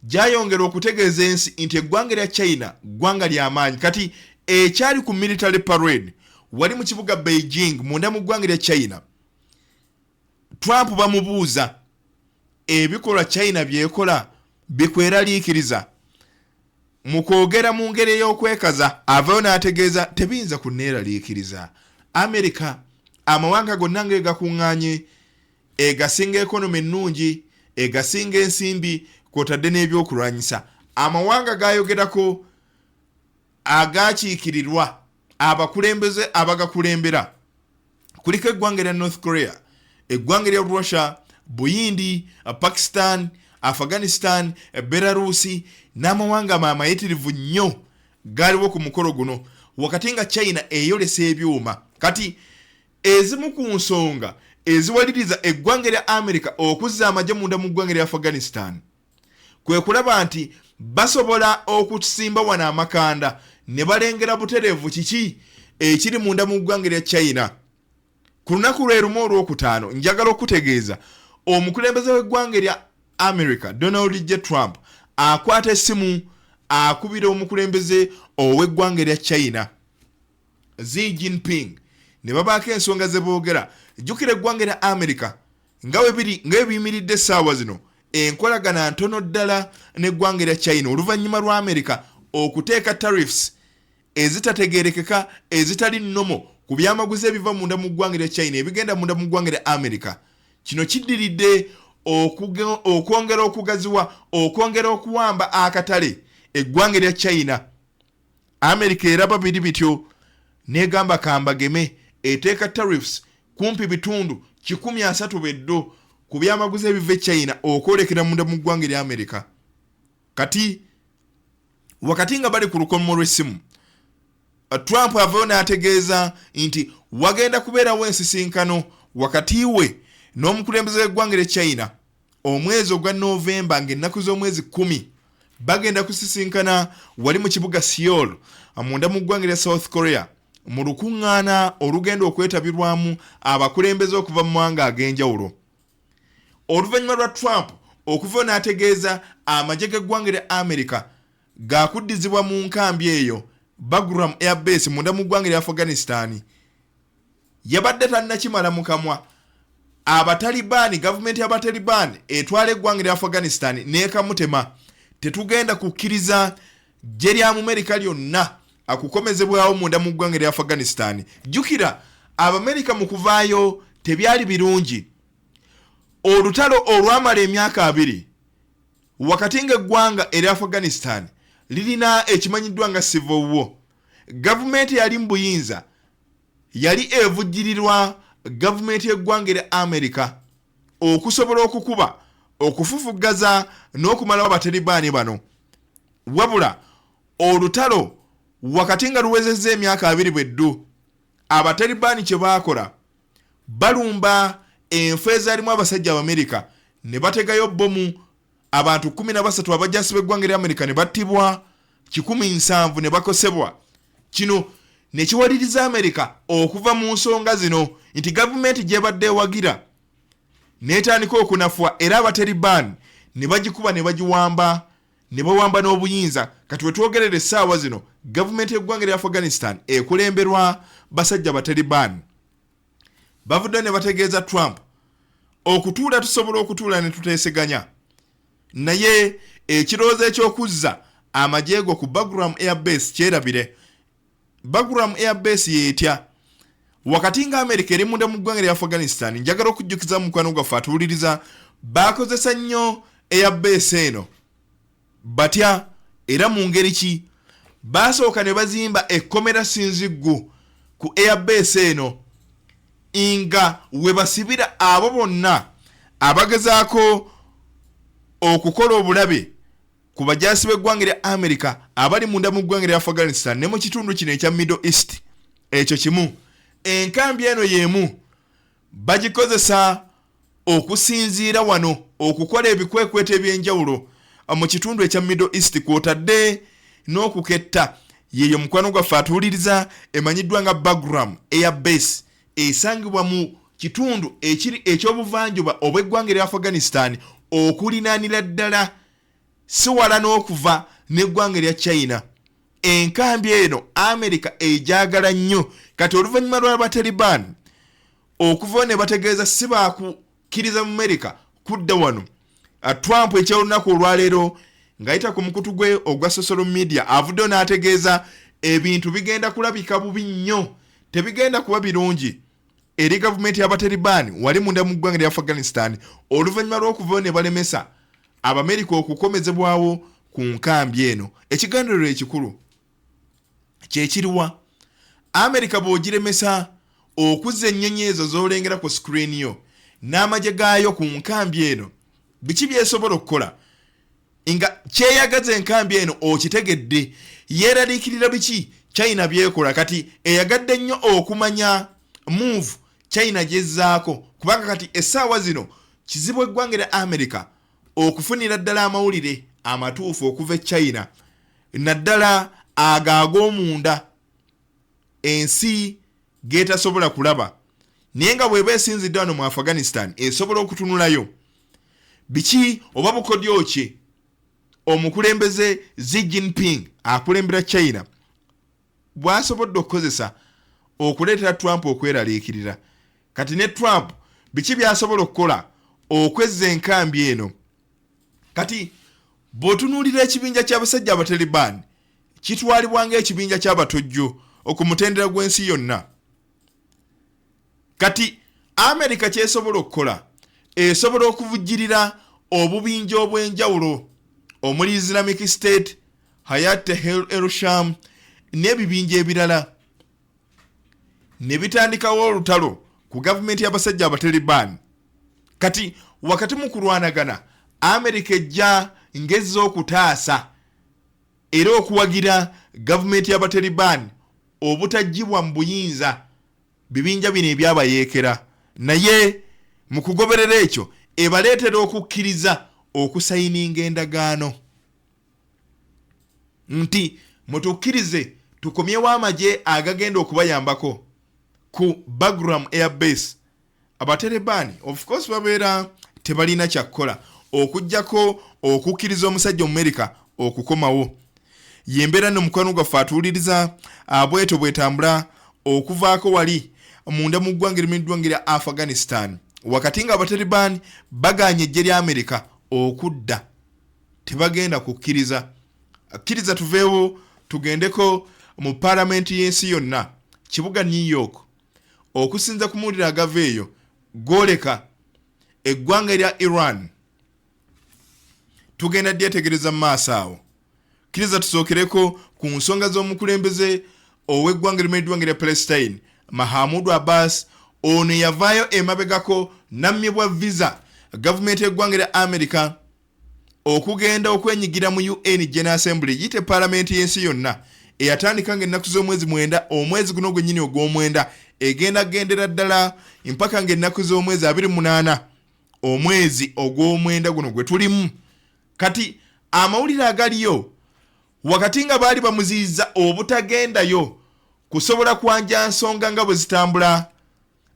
gyayongera okutegeeza ensi nti eggwanga lya China ggwanga ly'amaanyi. Kati ekyali ku military parade wali mu kibuga Beijing munda mu ggwanga lya China. Trump bamubuuza ebikolwa China byekola bikweraliikiriza. Mu kwogera mu ngeri ey'okwekaza avayo n'ategeeza tebiyinza kunneeraliikiriza. America amawanga gonna ng'egakuŋŋaanye egasinga ekonomi ennungi egasinga ensimbi kwotadde n'ebyokulwanyisa. Amawanga gayogerako agakiikirirwa abakulembeze abagakulembera kuliko eggwanga lya North Korea, eggwanga lya Russia, Buyindi, Pakistan, Afghanistan, Belarusi n'amawanga amayitirivu nnyo galiwo ku mukolo guno wakati nga China eyolesa ebyuma. Kati ezimu ku nsonga eziwaliriza eggwanga lya America okuzza amagye munda mu ggwanga lya Afghanistan kwe kulaba nti basobola okusimba wano amakanda ne balengera butereevu kiki ekiri munda mu ggwanga lya China. Ku lunaku lwe lumu olwokutaano njagala okutegeeza omukulembeze w'eggwanga lya America Donald J. Trump akwata essimu akubira omukulembeze ow'eggwanga lya China Xi Jinping ne babaako ensonga ze boogera. Jjukira eggwanga lya America ng'ebiyimiridde essaawa zino enkolagana ntono ddala n'eggwanga lya China oluvannyuma lwa America okuteeka tariffs ezitategeerekeka ezitali nnomo ku byamaguzi ebiva munda mu ggwanga lya China ebigenda munda mu ggwanga lya America. Kino kiddiridde okwongera okugaziwa okwongera okuwamba akatale eggwanga lya China. America eraba biri bityo negamba kambageme eteeka tariffs kumpi bitundu 130 beddo ku byamaguzi ebiva China okwolekera munda mu ggwanga lya America. Kati wakati nga bali ku lukomo lw'essimu Trump avayo n'ategeeza nti wagenda kubeerawo ensisinkano wakati we n'omukulembeze w'eggwanga lya China omwezi ogwa Novemba ng'ennaku z'omwezi 10 bagenda kusisinkana wali mu kibuga Seoul munda mu ggwanga lya South Korea mu lukuŋŋaana olugenda okwetabirwamu abakulembeze okuva mu mawanga ag'enjawulo. Oluvannyuma lwa Trump okuvayo n'ategeeza amagye g'eggwanga lya America gakuddizibwa mu nkambi eyo Bagram Air Base munda mu ggwanga lya Afghanistan yabadde tannakimala mu kamwa. Abatalibani, government y'abatalibani etwala eggwanga lya Afghanistan neekamutema. Tetugenda kukkiriza gye lya Amerika lyonna akukomezebwawo munda mu ggwanga lya Afghanistan. Jjukira Abamerika mu kuvaayo tebyali birungi. Olutalo olwamala emyaka 2 wakati ng'eggwanga erya Afghanistan lirina ekimanyiddwa nga civil war. Gavumenti yali mu buyinza yali evujjirirwa gavumenti y'eggwanga erya Amerika okusobola okukuba okufufugaza n'okumalawo abatalibani bano. Wabula olutalo wakati nga luwezezza emyaka 2 bweddu, abatalibani kye baakola balumba enfo ezaalimu abasajja Abamerika ne bategayo bbomu. Abantu 13 abajjaasi b'eggwanga erya Amerika ne battibwa, 17 ne bakosebwa. Kino ne kiwaliriza Amerika okuva mu nsonga zino nti gavumenti gyebadde ewagira n'etandika okunafuwa, era abatalibani ne bagikuba ne bagiwamba, ne bawamba n'obuyinza. Kati wetwogerera essaawa zino gavumenti y'eggwanga erya Afghanistan ekulemberwa basajja abatalibani. Bavudde ne bategeeza Trump okutuula tusobola okutuula ne tuteeseganya, naye ekirowoozo eky'okuzza amajeego ku Bagram Air Base kyerabire. Bagram Air Base yeetya wakati nga Amerika eri munda mu ggwanga lya Afghanistan. Njagala okujjukiza mu mukwano gwaffe atuwuliriza baakozesa nnyo Air Base eno batya era mu ngeri ki. Baasooka ne bazimba ekkomera sinziggu ku Air Base eno nga we basibira abo bonna abagezaako okukola obulabe ku bajaasi b'eggwanga lya Amerika abali munda mu ggwanga lya Afghanistan ne mu kitundu kino ekya Middle East. Ekyo kimu. Enkambi eno y'emu bagikozesa okusinziira wano okukola ebikwekweta eby'enjawulo mu kitundu ekya Middle East kw'otadde n'okuketta. Yeyo mukwano gwaffe atuwuliriza emanyiddwa nga Bagram Air Base esangibwa mu kitundu ekiri ekyobuvanjuba obw'eggwanga lya Afghanistan okulinaanira ddala si wala n'okuva n'eggwanga lya China. Enkambi eno Amerika ejagala nnyo. Kati oluvannyuma lw'abatalibani okuva ne bategeeza si baakukkiriza mu Amerika kudda wano, Trump ekyolunaku olwaleero ng'ayita ku mukutu gwe ogwa social media avuddeyo n'ategeeza ebintu bigenda kulabika bubi nnyo, tebigenda kuba birungi eri gavumenti y'abatalibani wali munda mu ggwanga lya Afghanistan oluvannyuma lw'okuvayo ne balemesa Abamerika okukomezebwawo ku nkambi eno. Ekiganiro ekikulu kyekiriwa Amerika bw'ogiremesa okuzza ennyonyi ezo z'olengera ku screen yo n'amagye gaayo ku nkambi eno, biki byesobola okukola nga kyeyagaza enkambi eno okitegedde, yeeraliikirira biki China byekola. Kati eyagadde nnyo okumanya move China gyezzaako, kubanga kati essaawa zino kizibu eggwanga lya Amerika okufunira ddala amawulire amatuufu okuva e China, naddala ag'omunda ensi geetasobola kulaba. Naye nga bw'eba esinzidde wano mu Afghanistan esobola okutunulayo biki oba bukodyo ki omukulembeze Xi Jinping akulembera China bw'asobodde okukozesa okuleetera Trump okweraliikirira. Kati ne Trump biki by'asobola okukola okwezza enkambi eno. Kati bw'otunuulira ekibinja ky'abasajja abatalibani kitwalibwa ng'ekibinja ky'abatujju okumutendera gw'ensi yonna. Kati Amerika ky'esobola okukola esobola okuvujjirira obubinja obw'enjawulo omuli Islamic State, Hayat el-Sham n'ebibinja ebirala, ne bitandikawo olutalo ku gavumenti y'abasajja abatalibani. Kati wakati mu kulwanagana Amerika ejja ngezza okutaasa era okuwagira gavumenti y'abatalibani obutaggibwa mu buyinza bibinja bino ebyabayeekera, naye mu kugoberera ekyo ebaleetera okukkiriza okusayininga endagaano nti mutukkirize tukomyewo amagye agagenda okubayambako ku Bagram Air Base. Abatalibani of course babeera tebalina kyakukola okujjako okukkiriza omusajja Amerika okukomawo. yembeera n'omukwano gwaffe atuwuliriza bweto bwetambula okuvaako wali munda mu ggwanga erimanyiddwa lya Afghanistan wakati nga abataliban baganye eggye lya Amerika okudda tebagenda kukkiriza tuveewo tugendeko mu palamenti y'ensi yonna kibuga New York okusinza ku mawulire agaveeyo goleka eggwanga erya Iran tugenda dyetegereza mu maaso awo kkiriza tusookereko ku nsonga z'omukulembeze ow'eggwanga erimanyiddwa lya Palestine Mahmoud Abbas ono yavaayo emabegako nammibwa visa gavumenti y'eggwanga lya Amerika okugenda okwenyigira mu UN General Assembly yite palamenti y'ensi yonna eyatandika ng'ennaku z'omwezi 9 omwezi guno gwennyini ogw'omwenda egenda gendera ddala mpaka ng'ennaku z'omwezi 28 omwezi ogw'omwenda guno gwe tulimu. Kati amawulire agaliyo wakati nga baali bamuziyiza obutagendayo kusobola kwanja nsonga nga bwe zitambula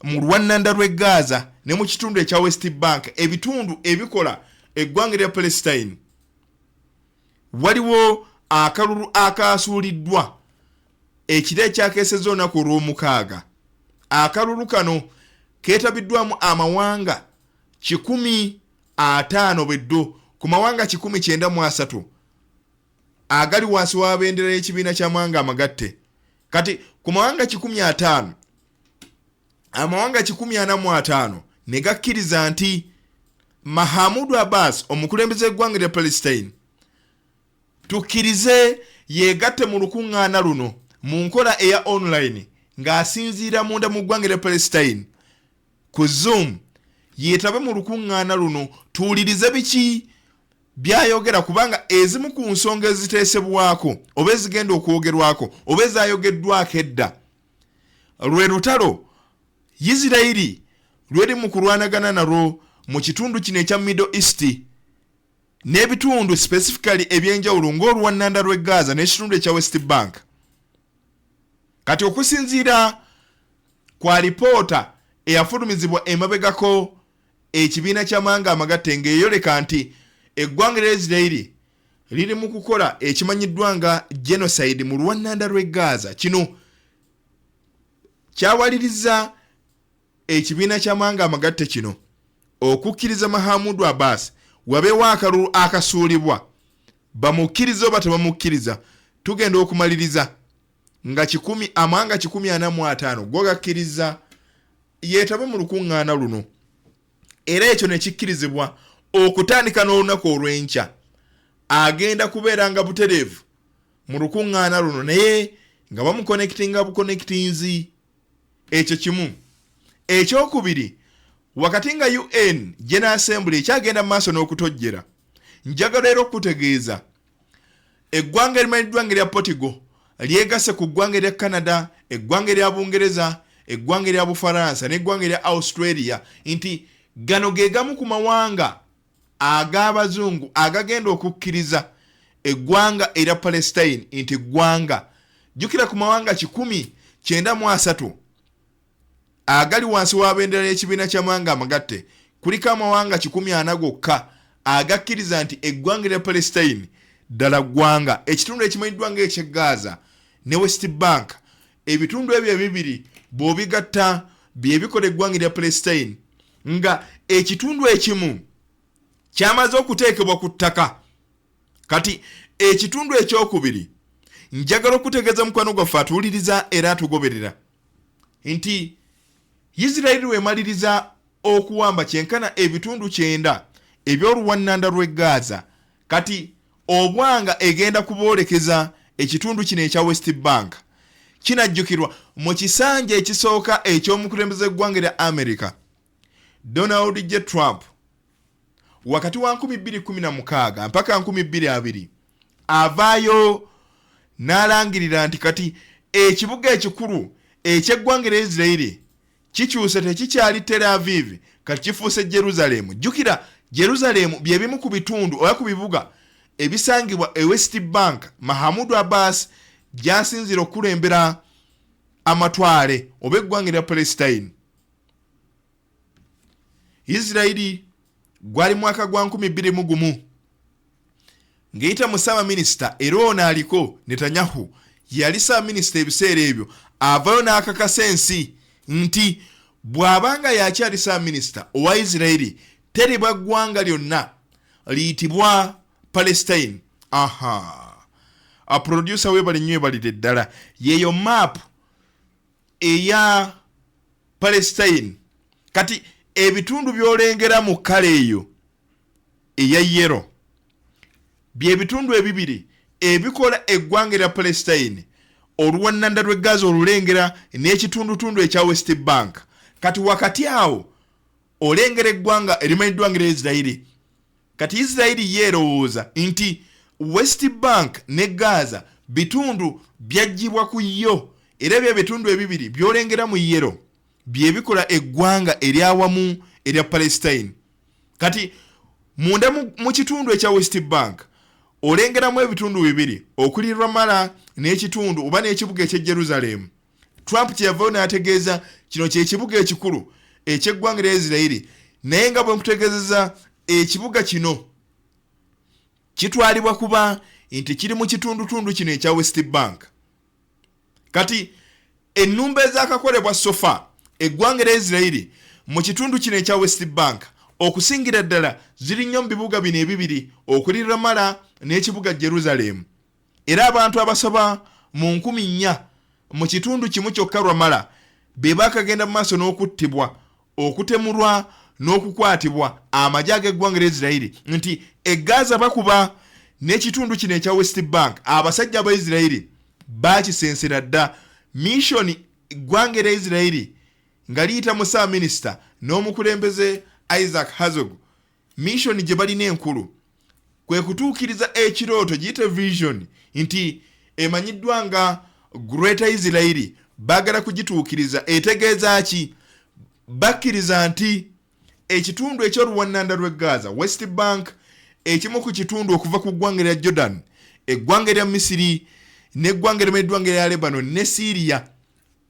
mu lwannanda lw'e Gaza ne mu kitundu ekya West Bank ebitundu ebikola eggwanga lya Palestine waliwo akalulu akasuuliddwa ekiro ekyakeeseza olunaku olw'omukaaga. Akalulu kano keetabiddwamu amawanga 150 beddo ku mawanga 193 agali wansi wa bendera y'ekibiina ky'amawanga amagatte. Kati ku mawanga 150 amawanga 145 ne gakkiriza nti Mahmoud Abbas omukulembeze w'eggwanga lya Palestine tukkirize yeegatte mu lukuŋŋaana luno mu nkola eya online ng'asinziira munda mu ggwanga lya Palestine ku Zoom yeetabe mu lukuŋŋaana luno tuwulirize biki byayogera kubanga ezimu ku nsonga eziteesebwako oba ezigenda okwogerwako oba ezaayogeddwako edda lwe lutalo Isirayiri lweri mu kulwanagana nalwo mu kitundu kino ekya Middle East n'ebitundu specifically ebyenjawulo ng'oluwannanda lw'e Gaza n'ekitundu ekya West Bank. Kati okusinziira kwa lipoota eyafulumizibwa emabegako ekibiina ky'amawanga amagatte ng'eyoleka nti eggwanga lya Isirayiri liri mu kukola ekimanyiddwa nga genocide mu luwannanda lw'e Gaza. Kino kyawaliriza ekibiina ky'amawanga amagatte kino okukkiriza Mahmoud Abbas wabeewo akalulu akasuulibwa bamukkiriza oba tebamukkiriza tugenda okumaliriza nga amawanga 145 go gakkiriza yeetabe mu lukuŋŋaana luno era ekyo ne kikkirizibwa okutandika n'olunaku olw'enkya agenda kubeera nga butereevu mu lukuŋŋaana luno naye nga bamukonekitinga bukonekitinzi. Ekyo kimu. Ekyokubiri wakati nga UN General Assembly ekyagenda mu maaso n'okutojjera njagala era okutegeeza eggwanga erimanyiddwa lya Portugal lyegase ku ggwanga erya Canada, eggwanga erya Bungereza, eggwanga erya Bufaransa n'eggwanga erya Australia nti gano ge gamu ku mawanga ag'abazungu agagenda okukkiriza eggwanga erya Palestine nti ggwanga. Jjukira ku mawanga 193 agali wansi wa bendera y'ekibiina ky'amawanga amagatte kuliko amawanga 40 gokka agakkiriza nti eggwanga erya Palestine ddala ggwanga. Ekitundu ekimanyiddwa ng'eky'e Gaza ne West Bank ebitundu ebyo ebibiri bw'obigatta bye bikola eggwanga erya Palestine nga ekitundu ekimu kyamaze okuteekebwa ku ttaka. Kati ekitundu ekyokubiri njagala okutegeeza mukwano gwaffe atuwuliriza era atugoberera nti Isirayiri wemaliriza okuwamba kyenkana ebitundu 9 eby'oluwannanda lw'e Gaza. Kati obwanga egenda kuboolekeza ekitundu kino ekya West Bank kinajjukirwa mu kisanja ekisooka eky'omukulembeze w'eggwanga lya Amerika Donald J. Trump wakati wa 2016 mpaka 2020 avaayo n'alangirira nti kati ekibuga ekikulu eky'eggwanga lya Isirayiri kikyuse tekikyali Tel Aviv kati kifuuse Jerusalem. Jjukira Jerusalem bye bimu ku bitundu oba ku bibuga ebisangibwa e West Bank Mahmoud Abbas gy'asinzira okulembera amatwale oba eggwanga lya Palestine. Isirayiri gwali mwaka gwa 2001 ng'eyita mu Ssaabaminisita era ono aliko Netanyahu yali Ssaabaminisita ebiseera ebyo avayo n'akakasa ensi nti bw'abanga yakyali Ssaabaminisita owa Isirairi teribwa ggwanga lyonna liyitibwa Palestine. A producer we bali nnyo balide ddala yeyo map eya Palestine. Kati ebitundu byolengera mu kale eyo eya yero bye bitundu ebibiri ebikola eggwanga lya Palestine, oluwannanda lw'e Gaza olulengera n'ekitundutundu ekya West Bank. Kati wakati awo olengera eggwanga erimanyiddwa nga Isirairi. Kati Isirairi yeerowooza nti West Bank ne Gaza bitundu byaggyibwa ku yo, era bye bitundu ebibiri byolengera mu yero bye bikola eggwanga eryawamu erya Palestine. Kati munda mu kitundu ekya West Bank olengeramu ebitundu bibiri okuli Ramallah n'ekitundu oba n'ekibuga eky'e Jerusalem. Trump kyeyavayo n'ategeeza kino ky'ekibuga ekikulu eky'eggwanga lya Isirairi, naye nga bwe nkutegeezeza ekibuga kino kitwalibwa kuba nti kiri mu kitundutundu kino ekya West Bank. Kati ennumba ezakakolebwa sofa eggwanga lya Isirairi mu kitundu kino ekya West Bank okusingira ddala ziri nnyo mu bibuga bino ebibiri okuli Ramallah n'ekibuga Jerusalem. Era abantu abasoba mu 4,000 mu kitundu kimu kyokka Ramallah be bakagenda mu maaso n'okuttibwa, okutemulwa n'okukwatibwa amagye ag'eggwanga lya Isirairi nti Gaza bakuba n'ekitundu kino ekya West Bank abasajja aba Isirairi bakisensera dda. Mission eggwanga lya Isirairi nga liyita mu Ssaabaminisita n'omukulembeze Isaac Herzog, mission gye balina enkulu kwe kutuukiriza ekirooto giyite vision nti emanyiddwa nga Greater Isirairi baagala kugituukiriza. Etegeeza ki? Bakkiriza nti ekitundu eky'oluwannanda lw'e Gaza, West Bank, ekimu ku kitundu okuva ku ggwanga lya Jordan, eggwanga lya Misiri n'eggwanga erimanyiddwa lya Lebanon ne Syria,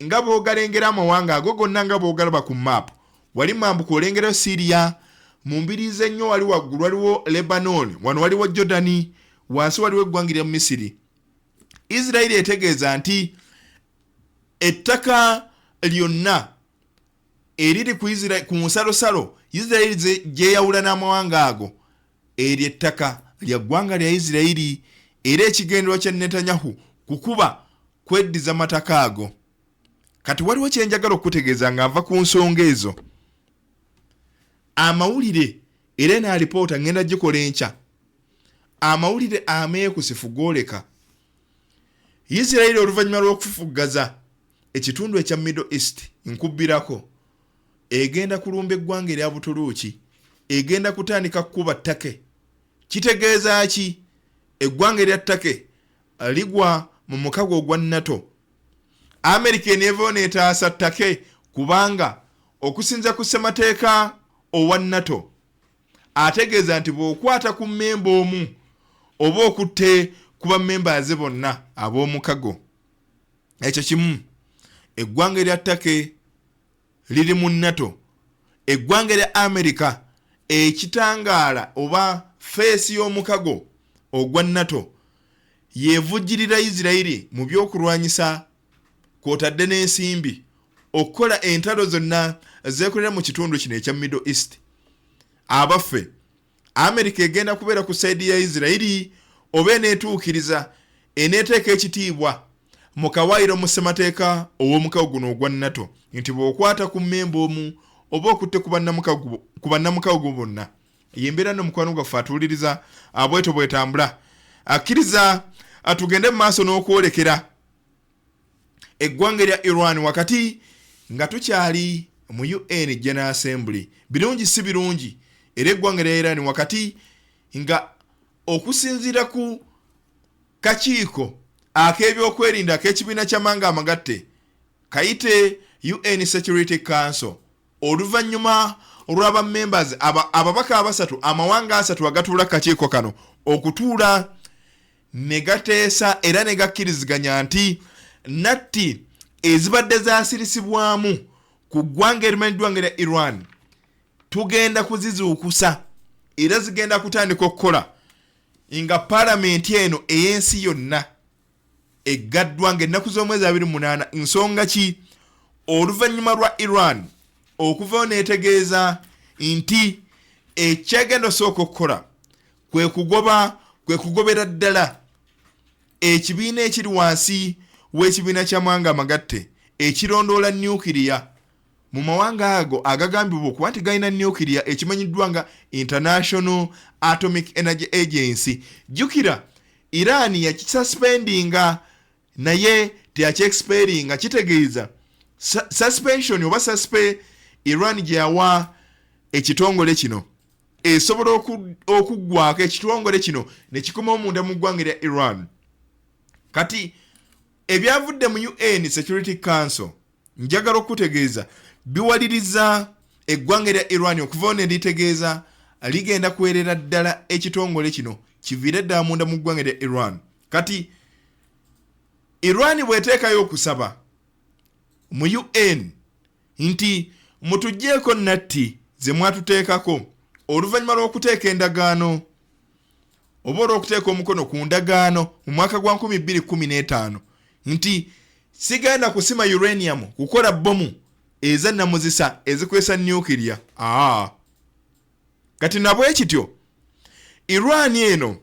nga bw'ogalengera amawanga ago gonna nga bw'ogalaba ku map. Wali mambuka olengera Syria, mu mbiriizi ennyo wali waggulu waliwo Lebanon, wano waliwo Jordani, wansi waliwo eggwanga lya Misiri. Isirairi etegeeza nti ettaka lyonna eriri ku nsalosalo Isirairi gyeyawula n'amawanga ago eryo ettaka lya ggwanga lya Isirairi, era ekigendero kya Netanyahu kukuba kweddiza mataka ago. Kati waliwo kyenjagala okutegeeza nga nva ku nsonga ezo. Amawulire era n'alipoota ngenda gikola enkya. Amawulire ameekusifu gwoleka Isirairi oluvannyuma lw'okufufuggaza ekitundu ekya Middle East nkubbirako egenda kulumba eggwanga erya Butuluuki, egenda kutandika kukuba ttake. Kitegeeza ki? Eggwanga erya ttake ligwa mu mukago ogwa NATO. Amerika eneevayo n'etaasa ttake kubanga okusinza ku ssemateeka owa NATO ategeeza nti bw'okwata ku mmemba omu oba okutte kuba members bonna ab'omukago. Ekyo kimu. Eggwanga erya ttake liri mu NATO. Eggwanga erya Amerika ekitangaala oba feesi y'omukago ogwa NATO yeevujjirira Isirairi mu byokulwanyisa kw'otadde n'ensimbi okukola entalo zonna zeekolera mu kitundu kino ekya Middle East. Abaffe Amerika egenda kubeera ku sayidi ya Isirairi oba eneetuukiriza eneeteeka ekitiibwa mu kawaayiro mu ssemateeka ow'omukago guno ogwa NATO nti bw'okwata ku mmemba omu oba okutte ku bannamukago bonna. Yembeera n'omukwano gwaffe atuwuliriza abweto bwetambula akkiriza atugende mu maaso n'okwolekera eggwanga erya Iran wakati nga tukyali mu UN General Assembly. Birungi si birungi era eggwanga erya Iran wakati nga okusinziira ku kakiiko ak'ebyokwerinda ak'ekibiina ky'amanga amagatte kayite UN Security Council, oluvannyuma olw'aba members ababaka abasatu amawanga asatu agatuula kakiiko kano okutuula ne gateesa era ne gakkiriziganya nti natti ezibadde zaasirisibwamu ku ggwanga erimanyiddwa nga Iran tugenda kuzizuukusa era zigenda kutandika okukola nga parliament eno ey'ensi yonna eggaddwa ng'ennaku z'omwezi 28 nsonga ki oluvannyuma lwa Iran okuvaho neetegeeza nti ekyagenda osooka okukola kwe kugobera ddala ekibiina ekiri wansi w'ekibiina ky'amawanga amagatte ekirondoola nukiriya mu mawanga ago agagambibwa okuba nti galina nukiriya ekimanyiddwa nga International Atomic Energy Agency. Jjukira Iran yakisuspendinga naye teyakyexpiringa, kitegeeza suspension oba suspe Iran gye yawa ekitongole kino esobola okuggwako ekitongole kino ne kikoma omunda mu ggwanga lya Iran. Kati ebyavudde mu UN Security Council njagala okutegeeza biwaliriza eggwanga lya Iran okuvaho ne litegeeza ligenda kuweerera ddala ekitongole kino kiviire ddala munda mu ggwanga lya Iran. Kati Iran bweteekayo okusaba mu UN nti mutugjeeko natti ze mwatuteekako oluvannyuma lw'okuteeka endagaano oba olw'okuteeka omukono ku ndagaano mu mwaka gwa 2015 nti sigenda kusima uranium kukola bomu eza namuzisa ezikwesa nukiriya. Kati nabwe ekityo Iran eno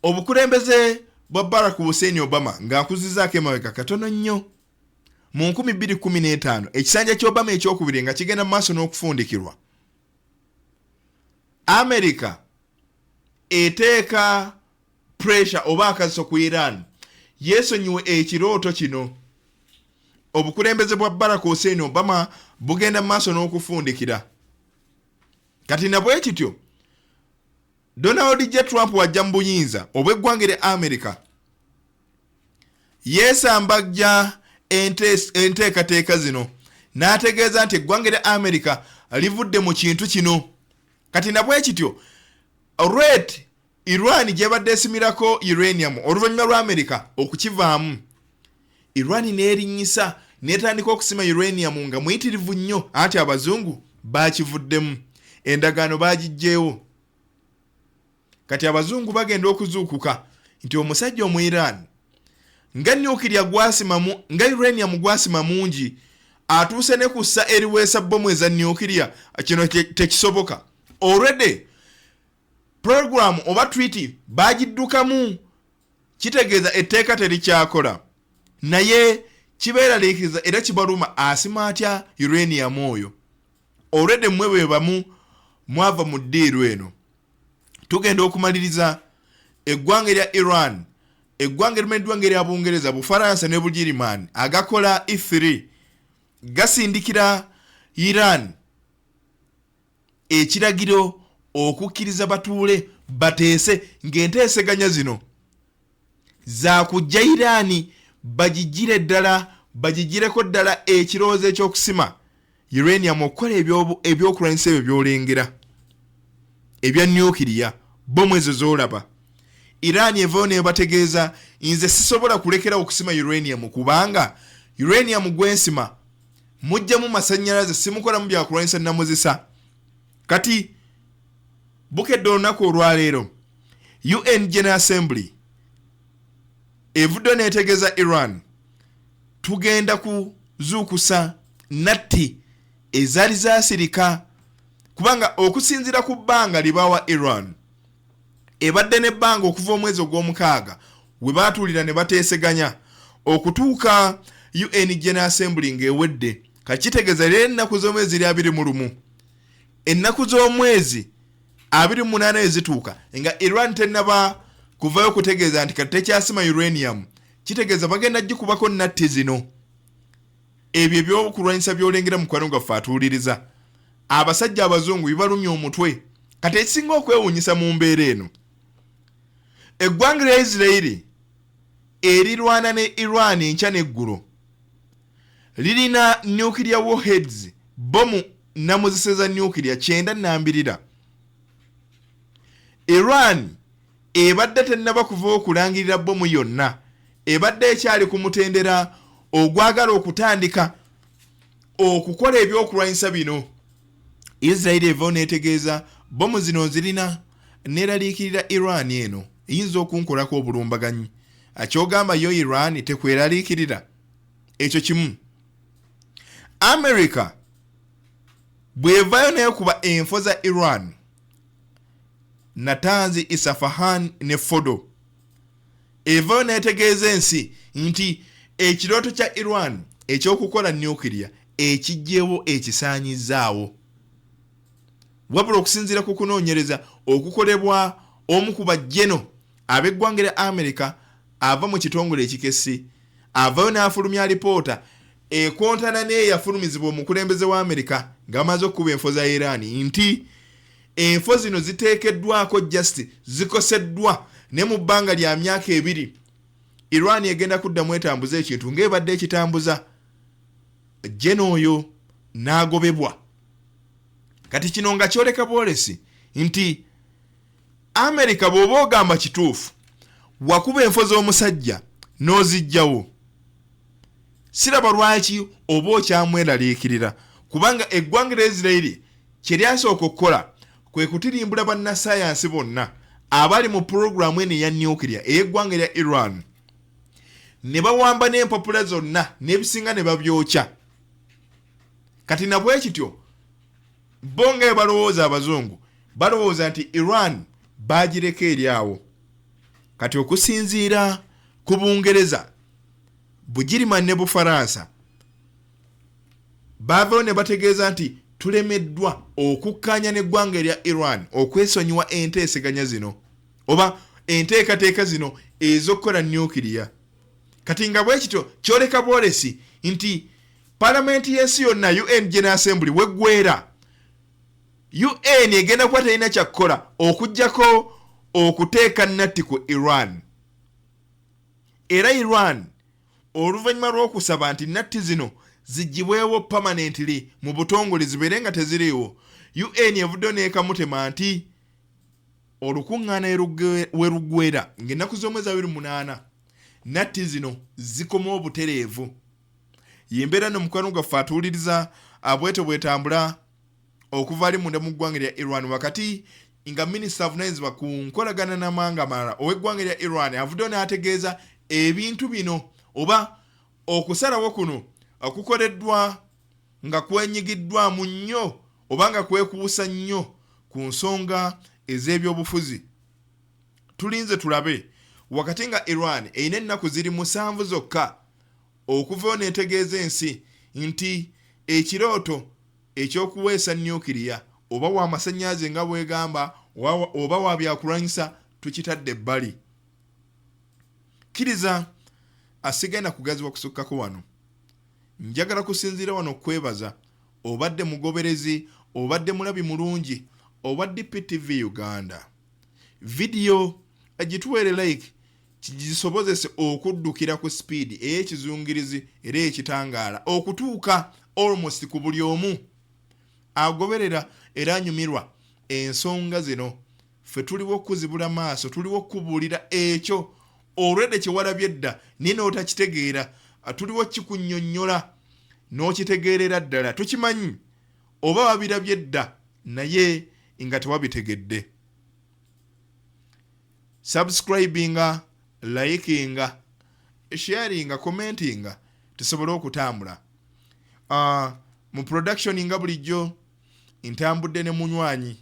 obukulembeze bwa Barack Hussein Obama ng'akuzizaako emabega katono nnyo mu 2015 ekisanja ky'Obama ekyokubiri nga kigenda mu maaso n'okufundikirwa. America eteeka pressure oba akaziso ku Iran yeesonyiwe ekirooto kino obukulembeze bwa Barack Hussein Obama bugenda mu maaso n'okufundikira. Kati nabwe kityo Donald J. Trump wajja mu buyinza obw'eggwanga lya America yeesambajja enteekateeka zino n'ategeeza nti eggwanga lya America livudde mu kintu kino. Kati nabwe kityo rate Iran gyebadde esimirako uranium oluvannyuma lwa America okukivaamu Iran neerinnyisa netandika okusima uranium nga muyitirivu nnyo ati abazungu bakivuddemu endagaano bagiggyeewo. Kati abazungu bagenda okuzuukuka nti omusajja omu Iran nga nukiriya gwasimamu nga uranium gwasima mungi atuuse ne kussa eriweesa bomu eza nukiriya kino tekisoboka. Already program oba treaty bagiddukamu kitegeeza etteeka terikyakola naye kibeera leekeza era kibaluma asima atya uranium oyo. Already mmwe bwe bamu mwava mu ddiiru eno. Tugenda okumaliriza eggwanga lya Iran eggwanga erimanyiddwa ng'erya Bungereza Bufaransa ne Bugirimaani agakola E3 gasindikira Iran ekiragiro okukkiriza batuule bateese ng'enteeseganya zino za kujja Iran bagigireko ddala ekirowoozo ekyokusima uranium okukola ebyokulwanyisa ebyo byolengera ebya nukiriya bomu ezo z'olaba. Iran evaayo nebategeeza nze sisobola kulekera okusima uranium kubanga uranium gwensima mujjamu masannyalaze simukolamu byakulwanyisa namuzisa. Kati bukedde olunaku olwaleero UN General Assembly evudde neetegeeza Iran tugenda kuzuukusa natti ezaali zaasirika kubanga okusinziira ku bbanga libawa Iran ebadde n'ebbanga okuva omwezi ogw'omukaaga we baatuulira ne bateeseganya okutuuka UN General Assembly ng'ewedde kakitegeeza leero ennaku z'omwezi 21 ennaku z'omwezi 28 ezituuka nga Iran tennaba kuvayo okutegeeza nti kati tekyasima uranium kitegeeza bagenda gikubako natti zino. Ebyo ebyokulwanyisa byolengera mu mukwano gwaffe atuuliriza abasajja abazungu bibalumya omutwe. Kati ekisinga okwewuunyisa mu mbeera eno eggwanga lya Isirairi erirwana ne Iran enkya n'eggulo lirina nuclear warheads bomu namuziseza nuclear 9 Iran ebadde tennaba kuvaho okulangirira bomu yonna ebadde ekyali ku mutendera ogwagala okutandika okukola ebyokulwanyisa bino. Israel evaayo neetegeeza bomu zino zirina neraliikirira Iran eno eyinza okunkolako obulumbaganyi akyogamba yo Iran tekweraliikirira ekyo kimu. America bwevaayo nekuba enfo za Iran Natanzi Isfahan ne Fordo evaayo netegeeza ensi nti ekirooto kya Iran ekyokukola nuclear ekijjeewo ekisaanyizaawo wabula okusinziira ku kunoonyereza okukolebwa omu ku bajjeno ab'eggwanga lya America ava mu kitongole ekikessi avayo n'afulumya alipoota ekontana n'eyafulumizibwa omukulembeze wa America ng'amaze okuba enfo za Iran nti enfo zino ziteekeddwako just zikoseddwa ne mu bbanga lya myaka 2 Iran egenda kuddamu etambuza ekintu ng'ebadde ekitambuza jeno oyo n'agobebwa. Kati kino nga kyoleka bwolesi nti America bw'oba ogamba kituufu wakuba enfo z'omusajja n'ozijjawo siraba lwaki oba okyamweraliikirira kubanga eggwanga lya Israel kye lyasooka okukola kwe kutirimbula bannasayansi bonna abali mu puroguramu eno eya nuclear ey'eggwanga lya Iran ne bawamba n'empapula zonna n'ebisinga ne babyokya. Kati nabwe kityo bonga balowooza abazungu balowooza nti Iran bagireka eryawo. Kati okusinziira ku Bungereza Bugirimaani ne Bufaransa baavayo ne bategeeza nti tulemeddwa okukkaanya n'eggwanga erya Iran okwesonyiwa enteeseganya zino oba enteekateeka zino ez'okukola nuclear. Kati nga bwe kityo kyoleka bwolesi nti Palamenti y'ensi yonna UN General Assembly weggwera UN egenda kuba terina kyakkola okuggyako okuteeka nnatti ku Iran. Era Iran oluvannyuma lw'okusaba nti nnatti zino zigibwewo permanently mu butongole zibeere nga teziriiwo UN evuddeyo n'ekamutema nti olukuŋŋaana we luggwera ng'ennaku z'omwezi 28 nnatti zino zikoma obutereevu. Yembeera n'omukwano gwaffe atuwuliriza abwete bwetambula okuva ali munda mu ggwanga lya Iran wakati nga minisita avunaanyizibwa ku nkolagana n'amawanga amalala ow'eggwanga lya Iran avuddeyo n'ategeeza ebintu bino oba okusalawo kuno okukoleddwa nga kwenyigiddwamu nnyo oba nga kwekuusa nnyo ku nsonga ez'ebyobufuzi. Tulinze tulabe wakati nga Iran erina ennaku ziri 7 zokka okuvayo n'etegeeza ensi nti ekirooto ekyokuweesa nuclear oba wa masannyalaze nga bwegamba oba wa byakulwanyisa tukitadde ebbali. Kkiriza asigenda kugaziwa kusukkako wano. Njagala kusinziira wano okwebaza obadde mugoberezi obadde mulabi mulungi obadde DPTV Uganda. Video agituwere like kigisobozese okuddukira ku speed ey'ekizungirizi era ekitangaala okutuuka almost ku buli omu agoberera era anyumirwa ensonga zino. Ffe tuliwo okuzibula maaso tuliwo okubuulira ekyo olwedde kye walabye dda naye n'otakitegeera tuliwo kikunnyonnyola n'okitegeerera ddala tukimanyi oba wabirabye dda naye nga tewabitegedde. Subscribinga, likinga, sharinga, commentinga tusobole okutambula. Mu production nga bulijjo ntambudde ne munywanyi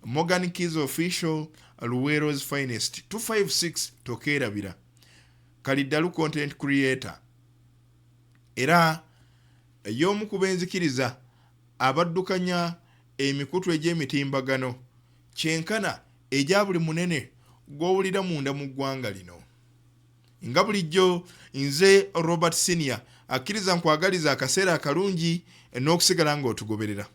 Morgan Keys Official Luwero's Finest 256 tokeerabira Kaliddalu content creator era y'omu ku benzikiriza abaddukanya emikutu egy'emitimbagano kyenkana egya buli munene gw'owulira munda mu ggwanga lino. Nga bulijjo nze Robert Senior akkiriza nkwagaliza akaseera akalungi n'okusigala ng'otugoberera.